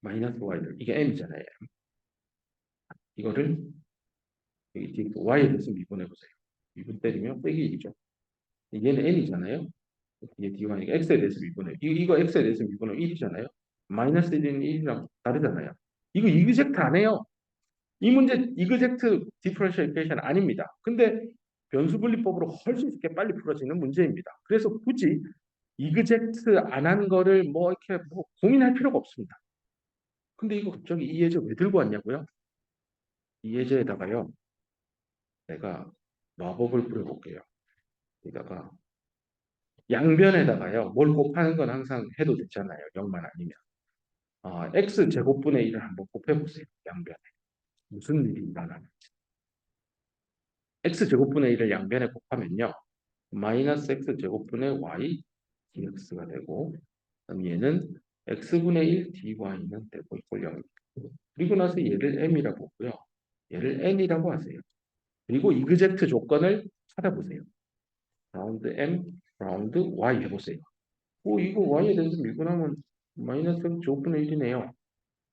마이너스 y를 이게 m이잖아요. 이거를 여기 뒤에 y에 대해서 미분해 보세요. 미분 때리면 빼기 1이죠. 얘는 n이잖아요. 이게 dy니까 x에 대해서 미분해. 이거 x에 대해서 미분하면 1이잖아요. 마이너스 1은 1이랑 다르잖아요. 이거 이그젝트 안 해요. 이 문제 이그젝트 디퍼런셜 이퀘이션 아닙니다. 근데 변수 분리법으로 훨씬 쉽게 빨리 풀어지는 문제입니다. 그래서 굳이 이그젝트 안 한 거를 뭐 이렇게 뭐 고민할 필요가 없습니다. 근데 이거 갑자기 이 예제 왜 들고 왔냐고요? 이 예제에다가요. 내가 마법을 부려볼게요. 여기다가 양변에다가요. 뭘 곱하는 건 항상 해도 되잖아요. 0만 아니면. x 제곱분의 1을 한번 곱해보세요. 양변에. 무슨 일이 일어나는지. x 제곱분의 1을 양변에 곱하면요. 마이너스 x 제곱분의 y dx가 되고 그럼 얘는 x분의 1 dy는 되고 이걸 0입니다. 그리고 나서 얘를 m이라고 보고요. 얘를 n이라고 하세요. 그리고 이그젝트 조건을 찾아보세요. 라운드 m, 라운드 y 해보세요. 이거 y에 대해서 미분하면 마이너스 제곱분의 1이네요.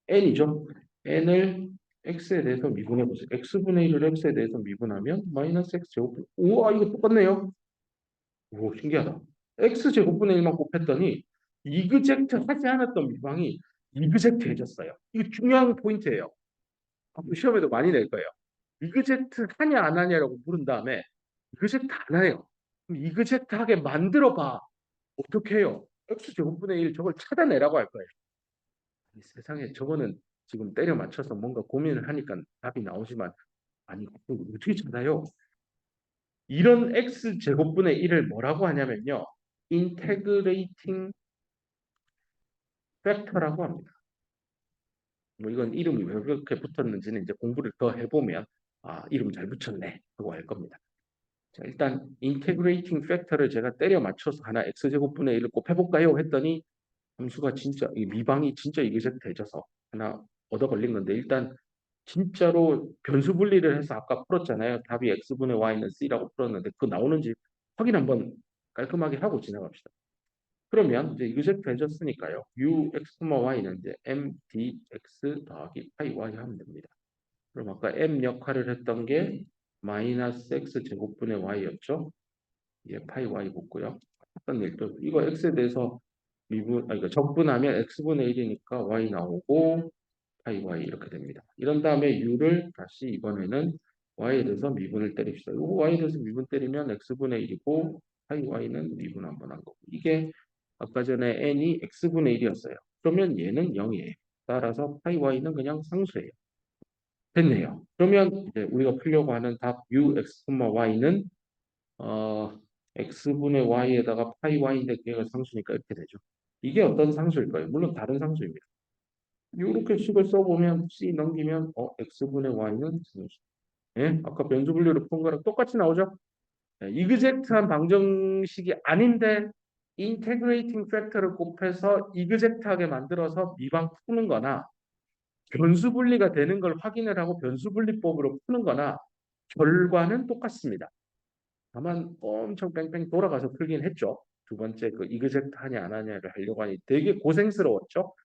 n이죠. n을 x에 대해서 미분해보세요. x분의 1을 x에 대해서 미분하면 마이너스 x 제곱분. 우와 이거 똑같네요. 오 신기하다. x 제곱분의 1만 곱했더니 이그젝트 하지 않았던 미방이 이그젝트 해졌어요. 이거 중요한 포인트예요. 앞으로 시험에도 많이 낼 거예요. 이그젝트 하냐 안 하냐라고 물은 다음에 이그젝트 안 해요. 그럼 이그젝트 하게 만들어 봐. 어떻게 해요? x제곱분의 1 저걸 찾아내라고 할 거예요. 이 세상에 저거는 지금 때려 맞춰서 뭔가 고민을 하니까 답이 나오지만 아니 그걸 어떻게 찾아요? 이런 x제곱분의 1을 뭐라고 하냐면요. 인테그레이팅 팩터라고 합니다. 뭐 이건 이름이 왜 그렇게 붙었는지는 이제 공부를 더 해보면 아 이름 잘 붙였네 하고 알 겁니다. 자, 일단 인테그레이팅 팩터를 제가 때려 맞춰서 하나 x제곱분의 1을 곱해볼까요? 했더니 함수가 진짜 이 미방이 진짜 이것저것 되져서 하나 얻어 걸린 건데 일단 진짜로 변수 분리를 해서 아까 풀었잖아요. 답이 x분의 y는 c라고 풀었는데 그 나오는지 확인 한번 깔끔하게 하고 지나갑시다. 그러면 이제 이것저것 되졌으니까요. ux, y는 이제 m dx 더하기 파이 y 하면 됩니다. 그럼 아까 m 역할을 했던 게 마이너스 x 제곱분의 y였죠. 예, 파이 y 붙고요. 어떤 일도 이거 x에 대해서 미분 이거 적분하면 x분의 1이니까 y 나오고 파이 y 이렇게 됩니다. 이런 다음에 u를 다시 이번에는 y에 대해서 미분을 때립시다. 이거 y에 대해서 미분 때리면 x분의 1이고 파이 y는 미분 한번 한 거고 이게 아까 전에 n이 x분의 1이었어요. 그러면 얘는 0이에요. 따라서 파이 y는 그냥 상수예요. 됐네요. 그러면 이제 우리가 풀려고 하는 답 ux, y는 x분의 y에다가 파이 y인데 그게 상수니까 이렇게 되죠. 이게 어떤 상수일까요? 물론 다른 상수입니다. 이렇게 식을 써보면 c 넘기면 x분의 y는 상수. 예? 아까 변수 분류를 푼 거랑 똑같이 나오죠? 예, 이그젝트한 방정식이 아닌데 인테그레이팅 팩터를 곱해서 이그젝트하게 만들어서 미방 푸는 거나 변수 분리가 되는 걸 확인을 하고 변수 분리법으로 푸는 거나 결과는 똑같습니다. 다만 엄청 뺑뺑 돌아가서 풀긴 했죠. 두 번째 그 이그젝트 하냐 안 하냐를 하려고 하니 되게 고생스러웠죠.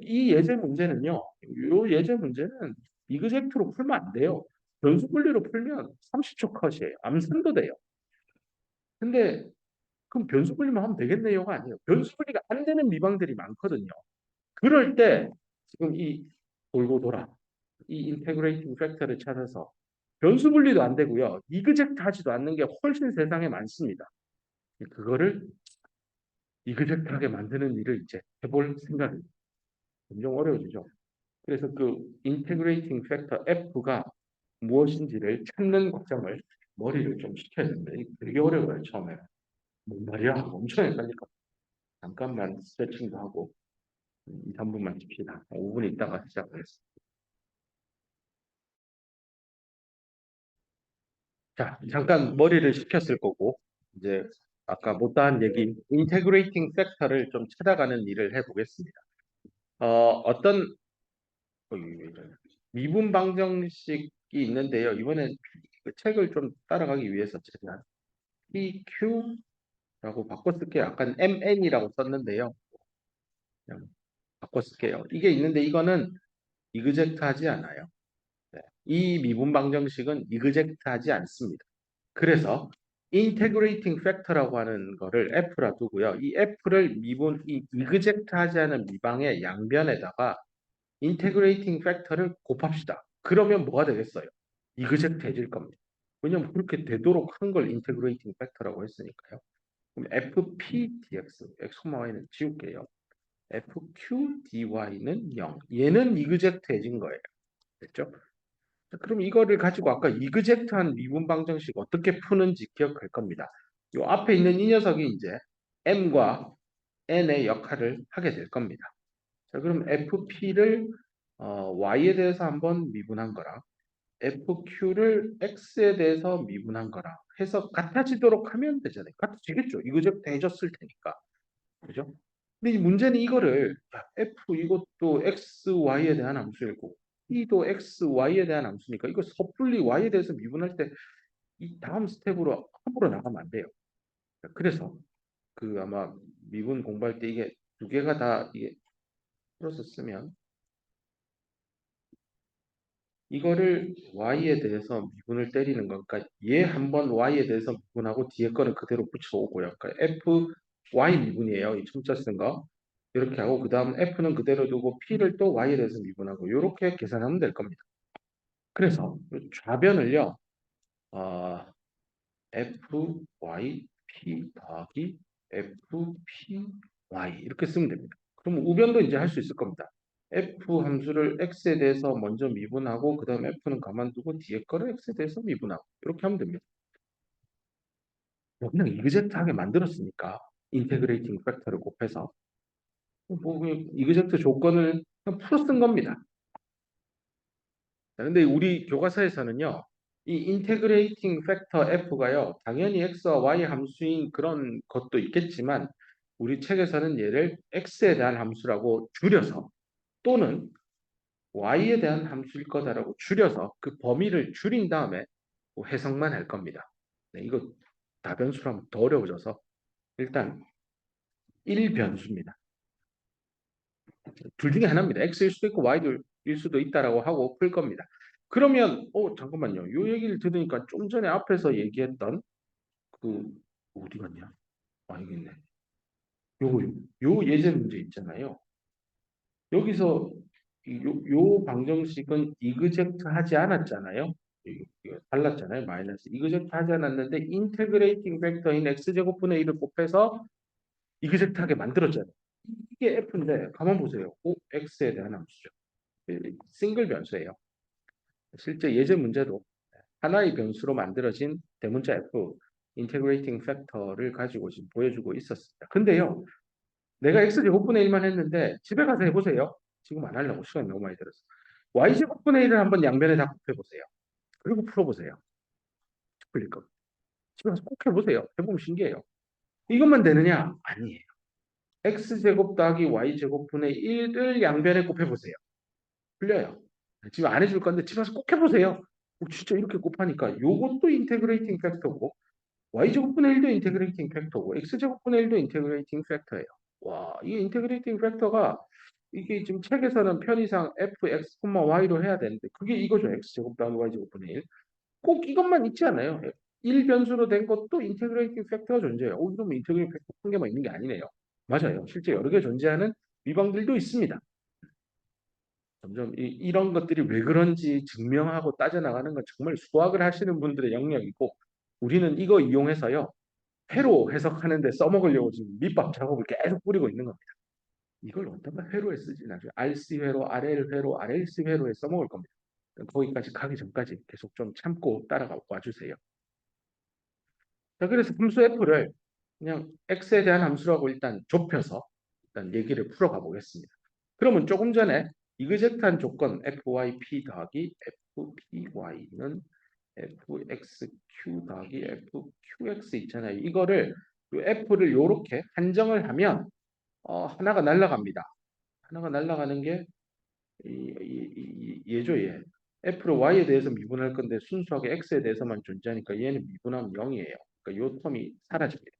이 예제 문제는요. 이 예제 문제는 이그젝트로 풀면 안 돼요. 변수 분리로 풀면 30초 컷이에요. 암산도 돼요. 근데 그럼 변수 분리만 하면 되겠네요가 아니에요. 변수 분리가 안 되는 미방들이 많거든요. 그럴 때 지금 이 돌고 돌아 이 인테그레이팅 팩터를 찾아서 변수 분리도 안 되고요. 이그젝트 하지도 않는 게 훨씬 세상에 많습니다. 그거를 이그젝트하게 만드는 일을 이제 해볼 생각입니다. 점점 어려워지죠. 그래서 그 인테그레이팅 팩터 F가 무엇인지를 찾는 과정을 머리를 좀 식혀야 됩니다. 이게 되게 어려워요, 처음에. 뭔 말이야? 엄청 헷갈리니까. 잠깐만 스트레칭도 하고 2, 3분만 칩시다. 5분 있다가 시작하겠습니다. 자, 잠깐 머리를 식혔을 거고 이제 아까 못다한 얘기 인테그레이팅 팩터를 좀 찾아가는 일을 해보겠습니다. 어떤 미분 방정식이 있는데요. 이번엔 그 책을 좀 따라가기 위해서 제가 PQ라고 바꿔 쓸게요. 약간 MN이라고 썼는데요. 그냥 바꿔 쓸게요. 이게 있는데 이거는 이그젝트 하지 않아요. 네. 이 미분 방정식은 이그젝트 하지 않습니다. 그래서 인테그레이팅 팩터라고 하는 거를 F라 두고요. 이 F를 미분, 이 이그젝트 하지 않은 미방의 양변에다가 인테그레이팅 팩터를 곱합시다. 그러면 뭐가 되겠어요? 이그젝트 해질 겁니다. 왜냐면 그렇게 되도록 한 걸 인테그레이팅 팩터라고 했으니까요. 그럼 FP dx, x, y는 지울게요. FQ dy는 0. 얘는 이그젝트 해진 거예요. 됐죠? 자, 그럼 이거를 가지고 아까 이그젝트한 미분 방정식 어떻게 푸는지 기억할 겁니다. 요 앞에 있는 이 녀석이 이제 m과 n의 역할을 하게 될 겁니다. 자, 그럼 FP를 Y에 대해서 한번 미분한 거랑 FQ를 X에 대해서 미분한 거랑 해서 같아지도록 하면 되잖아요. 같아지겠죠. 이거죠. 대졌을 테니까. 그죠? 근데 이 문제는 이거를 F 이것도 X, Y에 대한 함수이고 P도 X, Y에 대한 함수니까 이거 섣불리 Y에 대해서 미분할 때 이 다음 스텝으로 함부로 나가면 안 돼요. 그래서 그 아마 미분 공부할 때 이게 두 개가 다 이게 풀어서 쓰면 이거를 y에 대해서 미분을 때리는 거니까 얘 한 번 y에 대해서 미분하고 뒤에 거는 그대로 붙여오고요. 그러니까 f y 미분이에요. 이 첨자 쓴 거. 이렇게 하고 그 다음 f는 그대로 두고 p를 또 y에 대해서 미분하고 이렇게 계산하면 될 겁니다. 그래서 좌변을요. 어, fyp 더하기 fpy 이렇게 쓰면 됩니다. 그럼 우변도 이제 할 수 있을 겁니다. f 함수를 x에 대해서 먼저 미분하고 그 다음 f는 가만두고 뒤에 거를 x에 대해서 미분하고 이렇게 하면 됩니다. 그냥 이그젝트하게 만들었으니까 인테그레이팅 팩터를 곱해서 뭐 그냥 이그젝트 조건을 그냥 풀어 쓴 겁니다. 자, 근데 우리 교과서에서는요, 이 인테그레이팅 팩터 f가요, 당연히 x와 y 함수인 그런 것도 있겠지만, 우리 책에서는 얘를 x에 대한 함수라고 줄여서 또는 y에 대한 함수일 거다라고 줄여서 그 범위를 줄인 다음에 뭐 해석만 할 겁니다. 네, 이거 다변수로 하면 더 어려워져서 일단 1변수입니다. 둘 중에 하나입니다. x일 수도 있고 y일 수도 있다라고 하고 풀 겁니다. 그러면 잠깐만요. 요 얘기를 들으니까 좀 전에 앞에서 얘기했던 그 어디 갔냐? 여기 있네. 요 예제 문제 있잖아요. 여기서 요 방정식은 이그젝트 하지 않았잖아요. 이거 달랐잖아요. 마이너스 이그젝트 하지 않았는데 인테그레이팅 팩터인 x제곱분의 1을 곱해서 이그젝트하게 만들었잖아요. 이게 f인데 가만 보세요. x에 대한 함수죠. 싱글 변수예요. 실제 예제 문제도 하나의 변수로 만들어진 대문자 f 인테그레이팅 팩터를 가지고 지금 보여주고 있었습니다. 근데요, 내가 x제곱분의 1만 했는데 집에 가서 해보세요. 지금 안 하려고 시간이 너무 많이 들었어. y제곱분의 1을 한번 양변에 다 곱해보세요. 그리고 풀어보세요. 풀릴 겁니다. 집에 가서 꼭 해보세요. 해보면 신기해요. 이것만 되느냐? 아니에요. x제곱 더하기 y제곱분의 1을 양변에 곱해보세요. 풀려요. 지금 안 해줄 건데 집에 가서 꼭 해보세요. 진짜 이렇게 곱하니까 요것도 인테그레이팅 팩터고 y제곱분의 1도 인테그레이팅 팩터고 x제곱분의 1도 인테그레이팅 팩터예요. 와, 이 인테그레이팅 팩터가 이게 지금 책에서는 편의상 fx, y로 해야 되는데 그게 이거죠. x제곱 더하기 y제곱분의 1. 꼭 이것만 있지 않아요. 1변수로 된 것도 인테그레이팅 팩터가 존재해요. 그러면 인테그레이팅 팩터 한 개만 있는 게 아니네요. 맞아요. 실제 여러 개 존재하는 미방들도 있습니다. 점점 이런 것들이 왜 그런지 증명하고 따져나가는 건 정말 수학을 하시는 분들의 영역이고 우리는 이거 이용해서요. 회로 해석하는 데 써먹으려고 지금 밑밥 작업을 계속 뿌리고 있는 겁니다. 이걸 어떤가 회로에 쓰지 나중에 RC회로, RL회로, RLC회로에 써먹을 겁니다. 거기까지 가기 전까지 계속 좀 참고 따라가 와주세요. 자, 그래서 함수 F를 그냥 X에 대한 함수라고 일단 좁혀서 일단 얘기를 풀어가 보겠습니다. 그러면 조금 전에 이그젝트한 조건 FYP 더하기 FPY는 FXQ 더하기 FQX 있잖아요. 이거를 F를 이렇게 한정을 하면 하나가 날아갑니다. 하나가 날아가는 게 얘죠, 얘. F를 Y에 대해서 미분할 건데 순수하게 X에 대해서만 존재하니까 얘는 미분하면 0이에요. 그러니까 요 텀이 사라집니다.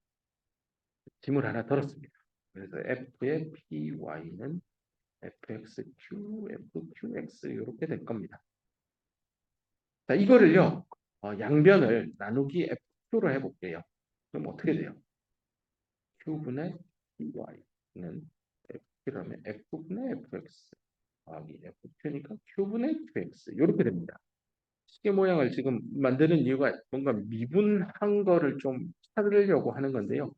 짐을 하나 덜었습니다. 그래서 F의 PY는 FXQ, FQX 이렇게 될 겁니다. 자, 이거를요. 양변을 나누기 F로 해볼게요. 그럼 어떻게 돼요? Q분의 PY는 F라면 F분의 FX 더하기 FQ니까 Q분의 QX 이렇게 됩니다. 시계 모양을 지금 만드는 이유가 뭔가 미분한 거를 좀 찾으려고 하는 건데요.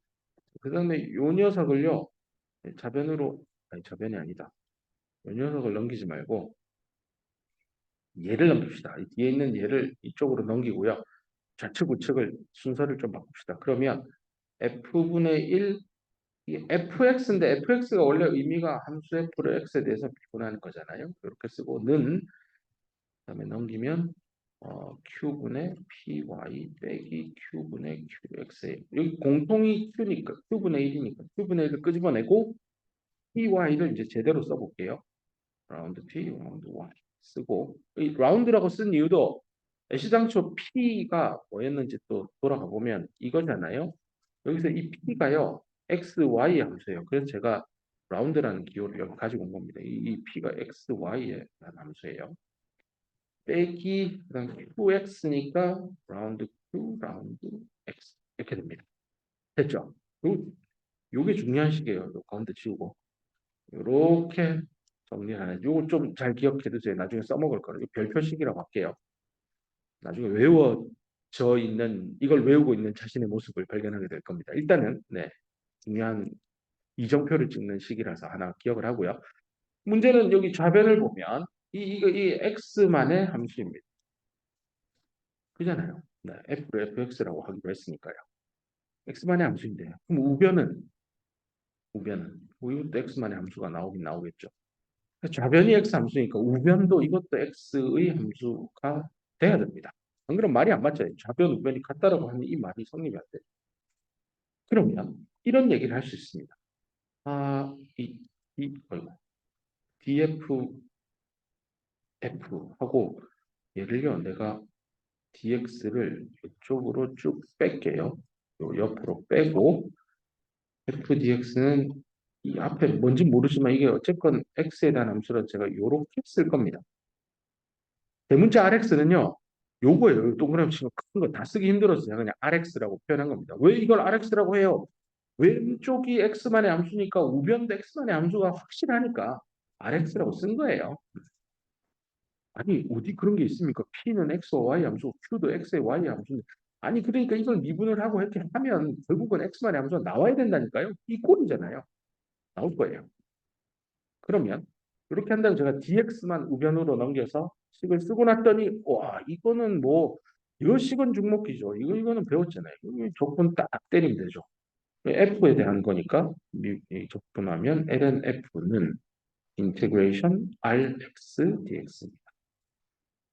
그 다음에 요 녀석을요, 좌변으로, 아니, 좌변이 아니다. 요 녀석을 넘기지 말고 얘를 넘깁시다. 이 뒤에 있는 얘를 이쪽으로 넘기고요. 좌측 우측을 순서를 좀 바꿉시다. 그러면 f분의 1, 이 fx인데 fx가 원래 의미가 함수 f를 x에 대해서 미분하는 거잖아요. 이렇게 쓰고 는 그다음에 넘기면 q분의 py 빼기 q분의 qx 여기 공통이 q니까 q분의 1이니까 q분의 1을 끄집어내고 py를 이제 제대로 써볼게요. 라운드 p, 라운드 y 쓰고 이 라운드라고 쓴 이유도 애시당초 p가 뭐였는지 또 돌아가 보면 이거잖아요. 여기서 이 p가요 x, y의 함수예요. 그래서 제가 라운드라는 기호를 여기 가지고 온 겁니다. 이 p가 x, y의 함수예요. 빼기 그다음 qx니까 라운드 q 라운드 x 이렇게 됩니다. 됐죠? 요게 요게 중요한 식이에요. 요 가운데 지우고 요렇게 정리하는. 요거 좀 잘 기억해 두세요. 나중에 써먹을 거예요. 별표식이라고 할게요. 나중에 외워져 있는 이걸 외우고 있는 자신의 모습을 발견하게 될 겁니다. 일단은 네, 중요한 이정표를 찍는 식이라서 하나 기억을 하고요. 문제는 여기 좌변을 보면 이 x만의 함수입니다. 그잖아요. 네, f를 fx라고 하기로 했으니까요. x만의 함수인데요. 그럼 우변은 이것도 x만의 함수가 나오긴 나오겠죠. 좌변이 x 함수니까 우변도 이것도 x의 함수가 돼야 됩니다. 안 그러면 말이 안 맞죠. 좌변 우변이 같다라고 하는 이 말이 성립이 안 돼요. 그러면 이런 얘기를 할 수 있습니다. 아, 어이구, df f하고 예를요 내가 dx를 이쪽으로 쭉 뺄게요. 요 옆으로 빼고 f dx는 이 앞에 뭔지 모르지만 이게 어쨌건 x에 대한 함수라 제가 이렇게 쓸 겁니다. 대문자 rx는요 요거예요. 동그라미 치고 큰 거 다 쓰기 힘들어서 제가 그냥 rx라고 표현한 겁니다. 왜 이걸 rx라고 해요? 왼쪽이 x만의 함수니까 우변도 x만의 함수가 확실하니까 rx라고 쓴 거예요. 아니 어디 그런 게 있습니까? P는 X와 Y 함수, Q도 X의 Y 함수인데 아니 그러니까 이걸 미분을 하고 이렇게 하면 결국은 X만의 함수가 나와야 된다니까요. 이 꼴이잖아요. 나올 거예요. 그러면 이렇게 한다면 제가 DX만 우변으로 넘겨서 식을 쓰고 났더니 와 이거는 뭐 이거 식은 중목기죠. 이거는 배웠잖아요. 이 조건 딱 때리면 되죠. F에 대한 거니까 적분하면 ln F는 인테그레이션 Rx dx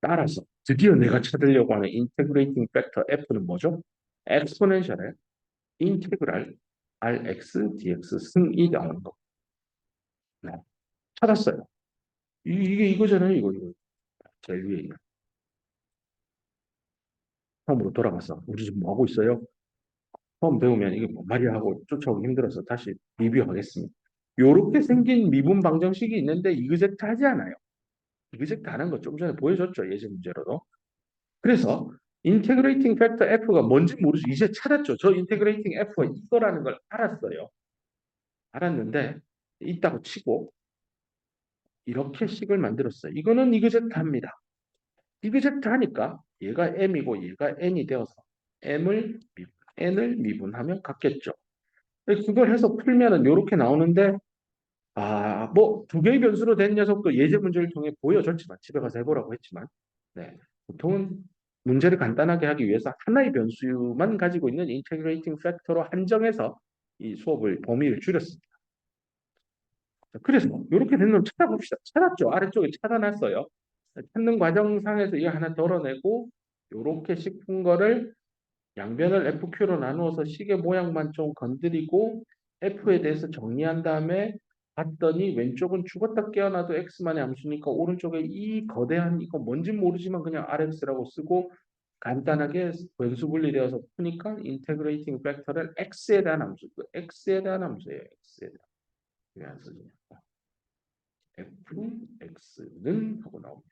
따라서 드디어 내가 찾으려고 하는 인테그레이팅 팩터 F는 뭐죠? 엑스포넨셜의 인테그랄 Rx dx 승이 나오는 거. 네. 찾았어요. 이게 이거잖아요. 이거. 제일 위에 있는. 처음으로 돌아가서 우리 지금 뭐 하고 있어요? 처음 배우면 이게 뭐 말이야 하고 쫓아오기 힘들어서 다시 리뷰하겠습니다. 요렇게 생긴 미분 방정식이 있는데 이그젝트 하지 않아요. 이그젝트 하는 거 좀 전에 보여줬죠. 예제 문제로도. 그래서 인테그레이팅 팩터 F가 뭔지 모르죠. 이제 찾았죠. 저 인테그레이팅 F가 이거라는 걸 알았어요. 알았는데 있다고 치고 이렇게 식을 만들었어요. 이거는 이그젝트 합니다. 이그젝트 하니까 얘가 M이고 얘가 N이 되어서 N을 미분하면 같겠죠. 그걸 해서 풀면은 이렇게 나오는데 뭐 두 개의 변수로 된 녀석도 예제 문제를 통해 보여줬지만 집에 가서 해보라고 했지만 네, 보통은 문제를 간단하게 하기 위해서 하나의 변수만 가지고 있는 인테그레이팅 팩터로 한정해서 이 수업을 범위를 줄였습니다. 그래서 이렇게 된 놈 찾아봅시다. 찾았죠. 아래쪽에 찾아놨어요. 찾는 과정상에서 이거 하나 덜어내고 이렇게 짚은 거를 양변을 FQ로 나누어서 식의 모양만 좀 건드리고 F에 대해서 정리한 다음에 봤더니 왼쪽은 죽었다 깨어나도 X만의 함수니까 오른쪽에 이 거대한 이거 뭔지 모르지만 그냥 RX라고 쓰고 간단하게 변수 분리되어서 푸니까 인테그레이팅 팩터를 X에 대한 함수, 그 X에 대한 함수예요. X에 대한. 왜안 쓰냐? fx는 하고 나옵니다.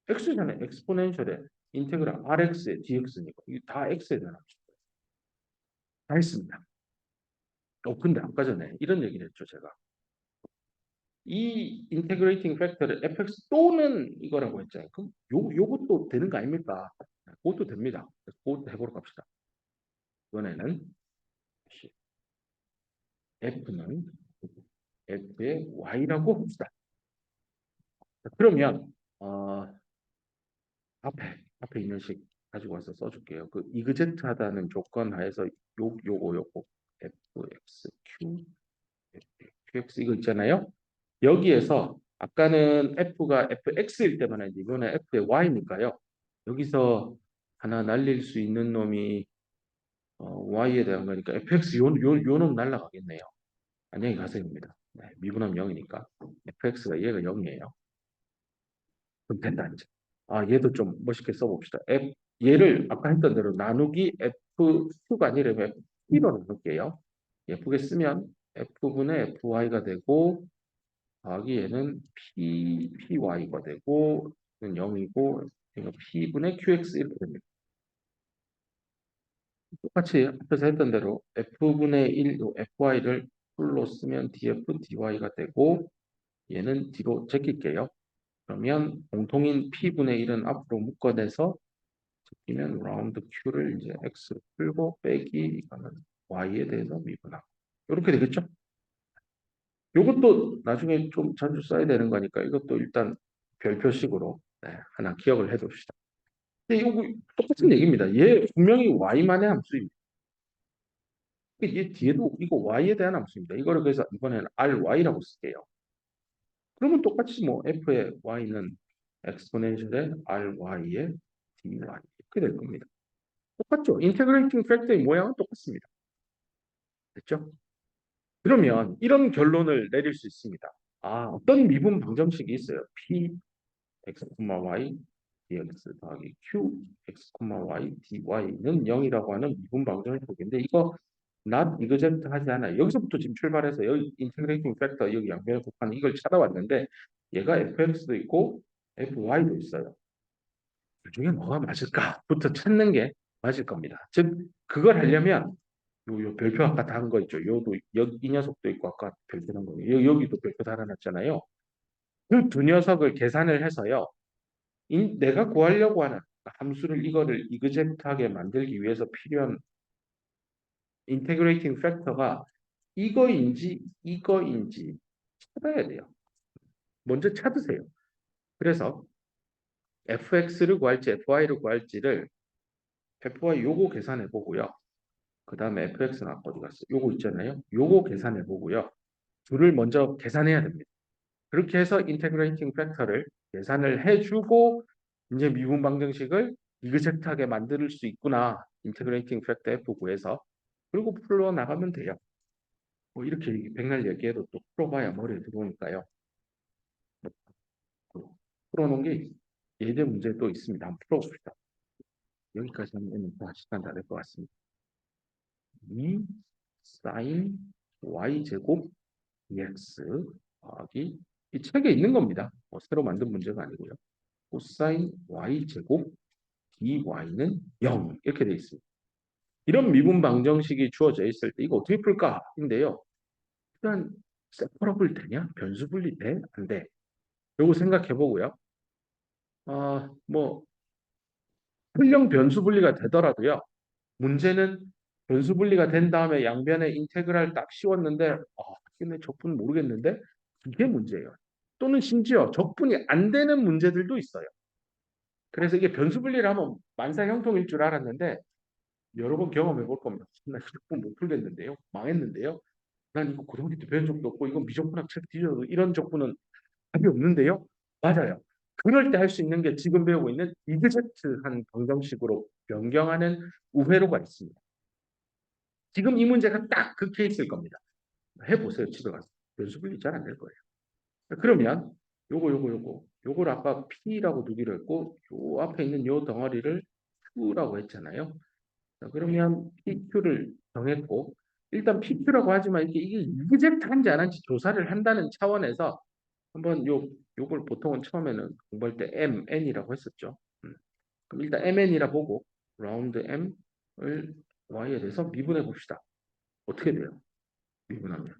x잖아요. 엑스포넨셜의 인테그랄 rx의 dx니까 이게 다 x에 대한 함수. 다 했습니다. 근데 아까 전에 이런 얘기를 했죠, 제가. 이 인테그레이팅 팩터를 fx 또는 이거라고 했잖아요. 그럼 요것도 되는 거 아닙니까? 그것도 됩니다. 그것도 해보러 갑시다. 이번에는 f는 f의 y라고 합시다. 그러면 앞에 있는 식 가지고 와서 써줄게요. 그 이그젝트 하다는 조건 하에서 요거 fx q qx 이거 있잖아요. 여기에서 아까는 f가 fx일 때만 했는데 이번에 f의 y니까요. 여기서 하나 날릴 수 있는 놈이 y에 대한 거니까 fx 요놈 날라가겠네요. 안녕히 가세요입니다. 네, 미분하면 0이니까 fx가 얘가 0이에요. 그럼 된다 이제. 얘도 좀 멋있게 써봅시다. 얘를 아까 했던 대로 나누기 FQ가 아니라 F로 나눌게요. 예쁘게 쓰면 F분의 FY가 되고 더하기 얘는 PY가 되고 0이고 P분의 QX 이렇게 됩니다. 똑같이 앞에서 했던 대로 f분의 1, fy를 풀로 쓰면 df, dy가 되고 얘는 뒤로 제낄게요. 그러면 공통인 p분의 1은 앞으로 묶어내서 제끼면 라운드 q를 이제 x로 풀고 빼기 이거는 y에 대해서 미분하고 이렇게 되겠죠? 이것도 나중에 좀 자주 써야 되는 거니까 이것도 일단 별표식으로 하나 기억을 해둡시다. 근데 이거 똑같은 얘기입니다. 얘 분명히 y만의 함수입니다. 얘 뒤에도 이거 y에 대한 함수입니다. 이거를 그래서 이번에는 ry라고 쓸게요. 그러면 똑같이 뭐 f의 y는 엑스포넨셜의 ry의 dy 이렇게 될 겁니다. 똑같죠? 인테그레이팅 팩터의 모양은 똑같습니다. 됐죠? 그러면 이런 결론을 내릴 수 있습니다. 아, 어떤 미분 방정식이 있어요. p x, y dx 더하기 q x, y dy는 0이라고 하는 미분 방정식인데 이거 not exact 하지 않아요. 여기서부터 지금 출발해서 여기 인테그레이팅 팩터 여기 양변에 곱하는 이걸 찾아왔는데 얘가 fx도 있고 fy도 있어요. 그 중에 뭐가 맞을까부터 찾는 게 맞을 겁니다. 즉 그걸 하려면 요 별표 아까 다 한 거 있죠. 요도 여기 이 녀석도 있고 아까 별표 한 거. 여기도 별표 달아놨잖아요. 그 두 녀석을 계산을 해서요. 내가 구하려고 하는 함수를 이거를 이그젝트하게 만들기 위해서 필요한 인테그레이팅 팩터가 이거인지 이거인지 찾아야 돼요. 먼저 찾으세요. 그래서 fx를 구할지 fy를 구할지를 fy 요거 계산해 보고요. 그 다음에 fx는 아까 어디 갔어? 요거 있잖아요. 요거 계산해 보고요. 둘을 먼저 계산해야 됩니다. 그렇게 해서 인테그레이팅 팩터를 계산을 해주고 이제 미분 방정식을 이그젝트하게 만들 수 있구나. 인테그레이팅 팩터 F 구해서 그리고 풀어 나가면 돼요. 뭐 이렇게 백날 얘기해도 또 풀어봐야 머리에 들어오니까요. 풀어놓은 게 예제 문제 또 있습니다. 한번 풀어봅시다. 여기까지 하면 시간 다 될 것 같습니다. 2 사인 y제곱 dx 더하기 이 책에 있는 겁니다. 뭐 새로 만든 문제가 아니고요. 코사인 y제곱 dy는 0 이렇게 돼 있습니다. 이런 미분 방정식이 주어져 있을 때 이거 어떻게 풀까? 인데요. 일단 세퍼러블 되냐? 변수 분리 돼? 안 돼? 요거 생각해 보고요. 뭐 설령 변수 분리가 되더라도요. 문제는 변수 분리가 된 다음에 양변에 인테그랄 딱 씌웠는데 근데 적분 모르겠는데 이게 문제예요. 또는 심지어 적분이 안 되는 문제들도 있어요. 그래서 이게 변수 분리를 하면 만사형통일 줄 알았는데 여러 번 경험해 볼 겁니다. 나 적분 못 풀겠는데요. 망했는데요. 난 이거 고등학교 때 배운 적도 없고 이건 미적분학 책 뒤져도 이런 적분은 답이 없는데요. 맞아요. 그럴 때 할 수 있는 게 지금 배우고 있는 이그젝트한 방정식으로 변경하는 우회로가 있습니다. 지금 이 문제가 딱 그 케이스일 겁니다. 해보세요. 집에 가서. 변수 분리 잘 안 될 거예요. 그러면 요걸 아까 P라고 두기로 했고 요 앞에 있는 요 덩어리를 Q라고 했잖아요. 자, 그러면 PQ를 정했고 일단 PQ라고 하지만 이게 이그젝트한지 안 한지 조사를 한다는 차원에서 한번 요걸 보통은 처음에는 공부할 때 MN이라고 했었죠. 그럼 일단 MN이라 보고 라운드 M을 Y에 대해서 미분해 봅시다. 어떻게 돼요? 미분하면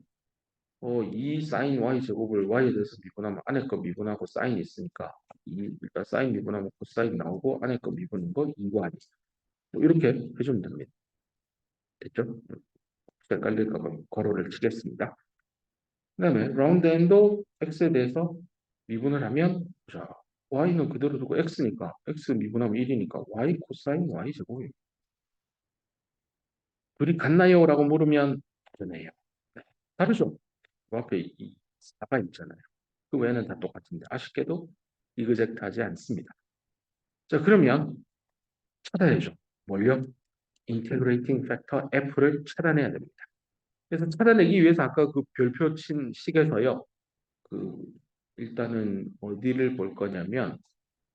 2 사인 Y 제곱을 Y에 대해서 미분하면 안에 거 미분하고 사인이 있으니까 일단 사인 미분하면 코사인 나오고 안에 거 미분인 거 2Y 뭐 이렇게 해주면 됩니다. 됐죠? 헷갈릴까 봐 괄호를 치겠습니다. 그 다음에 라운드 n도 x에 대해서 미분을 하면 자 y는 그대로 두고 x니까 x 미분하면 1이니까 y 코사인 y 제곱이에요. 둘이 같나요? 라고 물으면 다르네요. 네, 다르죠? 그 앞에 이 4가 있잖아요. 그 외에는 다 똑같은데 아쉽게도 이그젝트하지 않습니다. 자 그러면 찾아야죠. 뭘요? 인테그레이팅 팩터 f를 찾아내야 됩니다. 그래서 찾아내기 위해서 아까 그 별표 친 식에서요. 그 일단은 어디를 볼 거냐면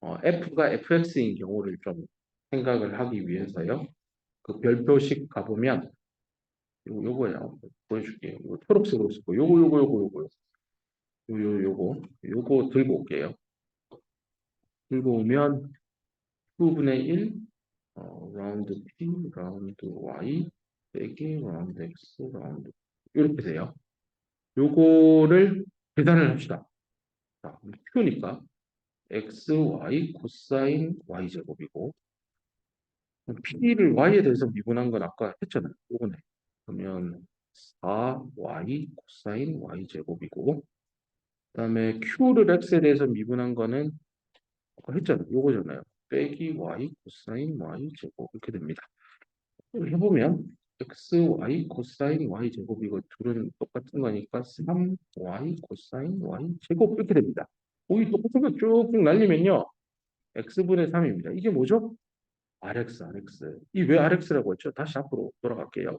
f가 fx인 경우를 좀 생각을 하기 위해서요. 그 별표식 가보면 요거예요. 보여줄게요. 요거 초록색으로 쓰고 요거 들고 올게요. 들고 오면 9분의 1 라운드 P, 라운드 Y, 빼기 라운드 X, 라운드 이렇게 돼요. 요거를 계산을 합시다. 자, Q니까 X, Y, 코사인 Y 제곱이고 P를 Y에 대해서 미분한 건 아까 했잖아요. 요거네. 그러면 4Y 코사인 Y 제곱이고 그다음에 Q를 X에 대해서 미분한 거는 아까 했잖아요. 요거잖아요. 빼기 Y 코사인 Y 제곱 이렇게 됩니다. 해보면 x, y, 코사인 y 제곱 이거 둘은 똑같은 거니까 3y 코사인 y 제곱 이렇게 됩니다. 거기 똑같은 거 쭉쭉 날리면요. x분의 3입니다. 이게 뭐죠? rx, rx. 이 왜 rx라고 했죠? 다시 앞으로 돌아갈게요.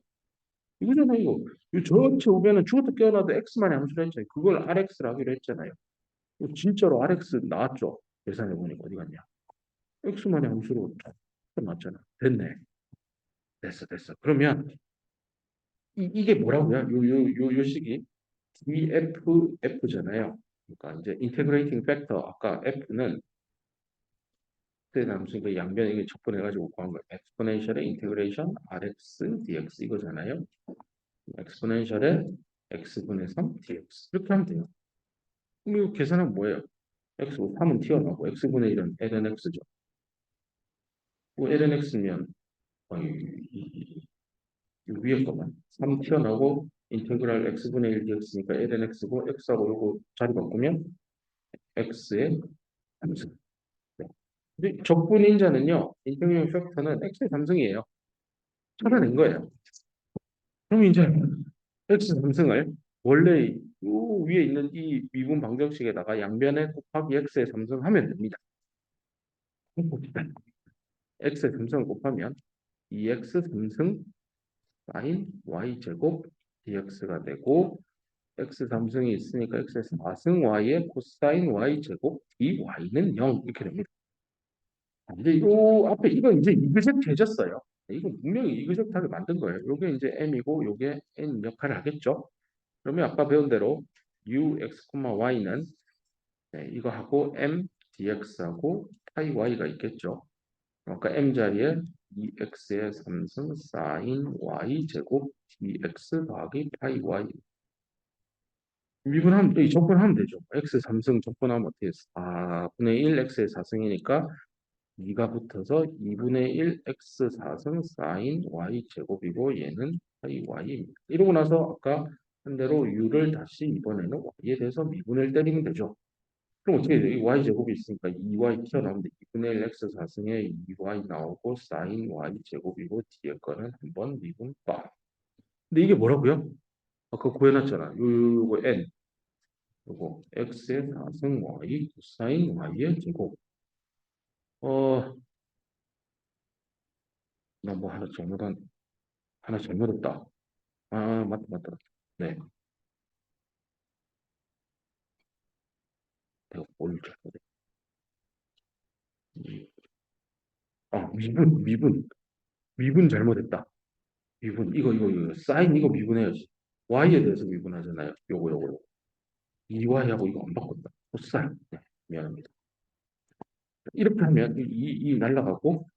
이거잖아요, 이거. 이 전체 오면은 죽어도 깨어나도 x만의 함수를 했잖아요. 그걸 rx라고 하기로 했잖아요. 이거 진짜로 rx 나왔죠? 계산해보니까 어디 갔냐? x만의 함수로 딱 나왔잖아. 됐네. 됐어. 그러면 이게 뭐라고요? 요 식이 DFF잖아요. 그러니까 이제 인테그레이팅 팩터 아까 F는 그때 남순 그 양변 이게 적분해가지고 구한 거예요. 엑스포넨셜의 인테그레이션 RX DX 이거잖아요. 엑스포넨셜의 X분의 3 DX 이렇게 하면 돼요. 그럼 이거 계산은 뭐예요? X 3은 튀어나오고 X분의 1은 ln X죠. ln X면 이 위에 거만 3 튀어나오고 인테그랄 X분의 1 DX니까 ln X고 X하고 요거 자리 바꾸면 X의 함수. 네. 근데 적분인자는요, 인테그레이션 팩터는 X의 삼성이에요. 찾아낸 거예요. 그럼 이제 X 삼성을 원래 요 위에 있는 이 미분 방정식에다가 양변에 곱하기 X의 삼성 하면 됩니다. 봅시다. X의 삼성을 곱하면 2X 삼성 sin Y 제곱 DX가 되고 X 삼성이 있으니까 X의 4승 Y의 코사인 Y 제곱 DY는 0 이렇게 됩니다. 이제 요 앞에 이거 이제 이그젝트해졌어요. 이거 분명히 이그젝트하게 만든 거예요. 요게 이제 m이고 요게 n 역할을 하겠죠. 그러면 아까 배운 대로 ux, y는 네, 이거하고 m dx하고 파이 y가 있겠죠. 아까 m 자리에 2x의 3승 sin y 제곱 dx 더하기 파이 y 미분하면 이 적분하면 되죠. x 3승 적분하면 어떻게 4분의 1 x의 4승이니까 2가 붙어서 2분의 1 x 4승 sin y 제곱이고 얘는 파이 y입니다. 이러고 나서 아까 한 대로 u를 다시 이번에는 y에 대해서 미분을 때리면 되죠. 그럼 어떻게 돼요? 이 y 제곱이 있으니까 2y 튀어나오는데 2분의 1 x 4승에 2y 나오고 sin y 제곱이고 뒤에 거는 한번 미분 빠. 근데 이게 뭐라고요? 아까 구해놨잖아. 요거 n 요거 x의 4승 y sin y의 제곱. 어, 나 뭐 하나 잘못했다. 아, 맞다. 네, 내가 뭘 잘못했지? 미분 잘못했다. 이거. 사인 이거 미분해야지. y에 대해서 미분하잖아요. 요거. 이 y하고 이거 안 바꿨다. 코사인. 네, 미안합니다. 이렇게 하면 이 날라가고,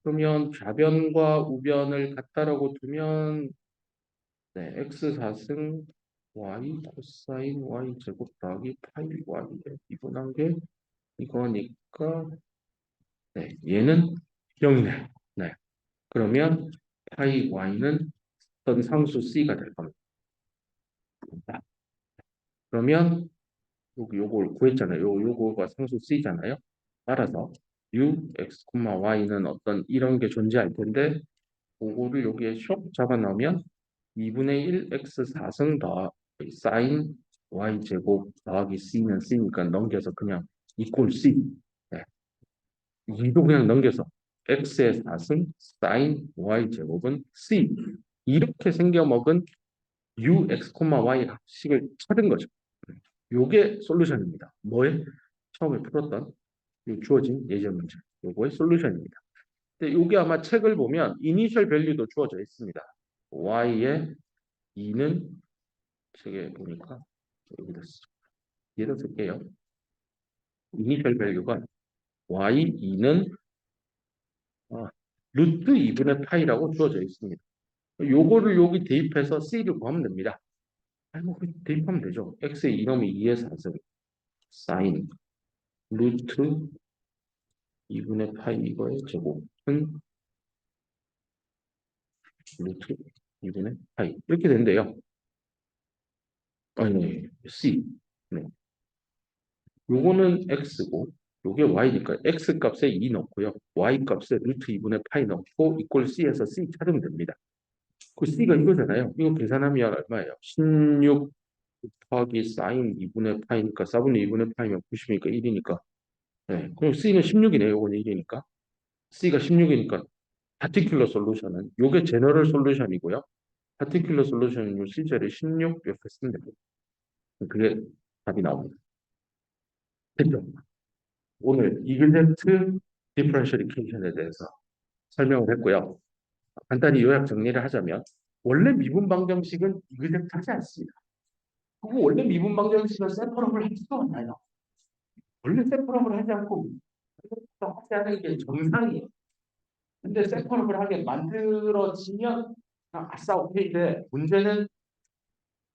그러면 좌변과 우변을 같다라고 두면, 네, x 4승 y 코사인 y 제곱 더하기 파이 y에 미분한 게 이거니까, 네, 얘는 0이네. 네. 그러면 파이 y는 어떤 상수 c가 될 겁니다. 그러면 요걸 구했잖아요. 요거가 상수 c잖아요. 따라서 u, x, y는 어떤 이런 게 존재할 텐데 그거를 여기에 쇽 잡아 넣으면 2분의 1 x 4승 더 sin y 제곱 더하기 c는 c니까 넘겨서 그냥 이꼴 c. 네. 2도 그냥 넘겨서 x의 4승 sin y 제곱은 c. 이렇게 생겨먹은 u, x, y 식을 찾은 거죠. 요게 솔루션입니다. 뭐에? 처음에 풀었던 요 주어진 예제 문제. 요거의 솔루션입니다. 근데 요게 아마 책을 보면 이니셜 밸류도 주어져 있습니다. y의 2는 책에 보니까 여기다 쓰죠. 얘도 쓸게요. 이니셜 밸류가 y 2는 루트 2분의 파이라고 주어져 있습니다. 요거를 여기 대입해서 C를 구하면 됩니다. 아니, 뭐, 대입하면 되죠. X의 이놈이 2의 4승, 사인, 루트 2분의 파이 이거의 제곱은 루트 2분의 파이. 이렇게 된대요. 아니, C. 네. 요거는 X고, 요게 Y니까 X 값에 2 넣고요. Y 값에 루트 2분의 파이 넣고, 이꼴 C에서 C 찾으면 됩니다. 그 C가 이거잖아요. 이거 계산하면 얼마예요? 16 곱하기 사인 2분의 파이니까 4분의 2분의 파이면 90이니까 1이니까. 네. 그럼 C는 16이네요. 요건 1이니까. C가 16이니까 파티큘러 솔루션은 요게 제너럴 솔루션이고요. 파티큘러 솔루션은 요 실제로 16 이렇게 쓰면 됩니다. 그게 답이 나옵니다. 됐죠? 오늘 이글젝트 디퍼런셜 이퀘이션에 대해서 설명을 했고요. 간단히 요약 정리를 하자면 원래 미분 방정식은 이글젝트 하지 않습니다. 그리고 원래 미분 방정식은 세퍼러블 하지도 않아요. 원래 세퍼러블 하지 않고 하지 않은 게 정상이에요. 근데 세퍼러블 하게 만들어지면 아싸 오케이인데 문제는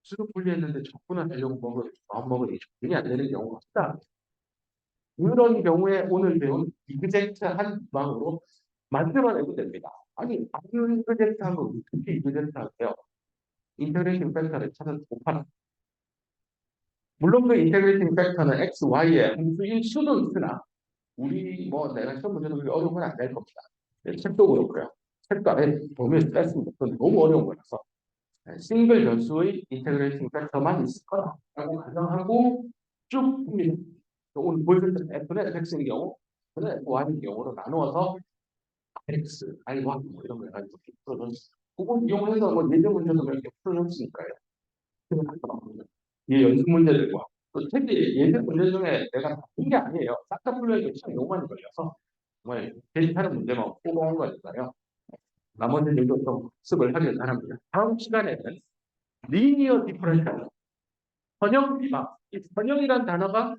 수도 분리했는데 접근하려고 마음먹으니 접근이 안 되는 경우가 없다. 그런 경우에 오늘 배운 이그젝트한 방으로 만들어내도 됩니다. 아니, 아무 이그젝트하고 어떻게 이그젝트하세요? 인테그레이팅 팩터를 찾아서 곱하라. 물론 그 인테그레이팅 팩터는 x, y의 함수일 수도 있으나 우리 뭐 내가 시험 문제도 그렇게 어려운 건 안 될 겁니다. 네, 책도 그렇고요. 책도 안에 범위에서 뺐습니다. 그건 너무 어려운 거라서 싱글 변수의 인테그레이팅 팩터만 있을 거라고 가정하고 쭉 풉니다. 오늘 보여줄 때 F는 FX인 경우, F는 Y인 경우로 나누어서 X, I, Y 뭐 이런 거 해가지고 풀어줬어요. 그거 이용해서 뭐 예전 문제도 몇 개 풀어줬으니까요. 이 연습 문제들과 또 특히 예전 문제 중에 내가 바꾼 게 아니에요. 싹 다 풀려니까 시간이 너무 많이 걸려서 정말 대입하는 문제만 뽑아온 거니까요. 나머지들도 좀 학습을 하길 바랍니다. 다음 시간에는 리니어 디퍼런셜 선형 비방. 이 선형이란 단어가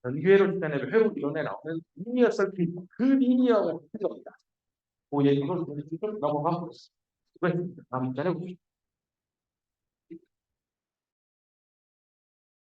전기회로 시간에 회로 이론에 나오는 리니어 서킷 그 리니어가 필요합니다. 그 얘기를 좀 넘어가고 있습니다. 다음 시간에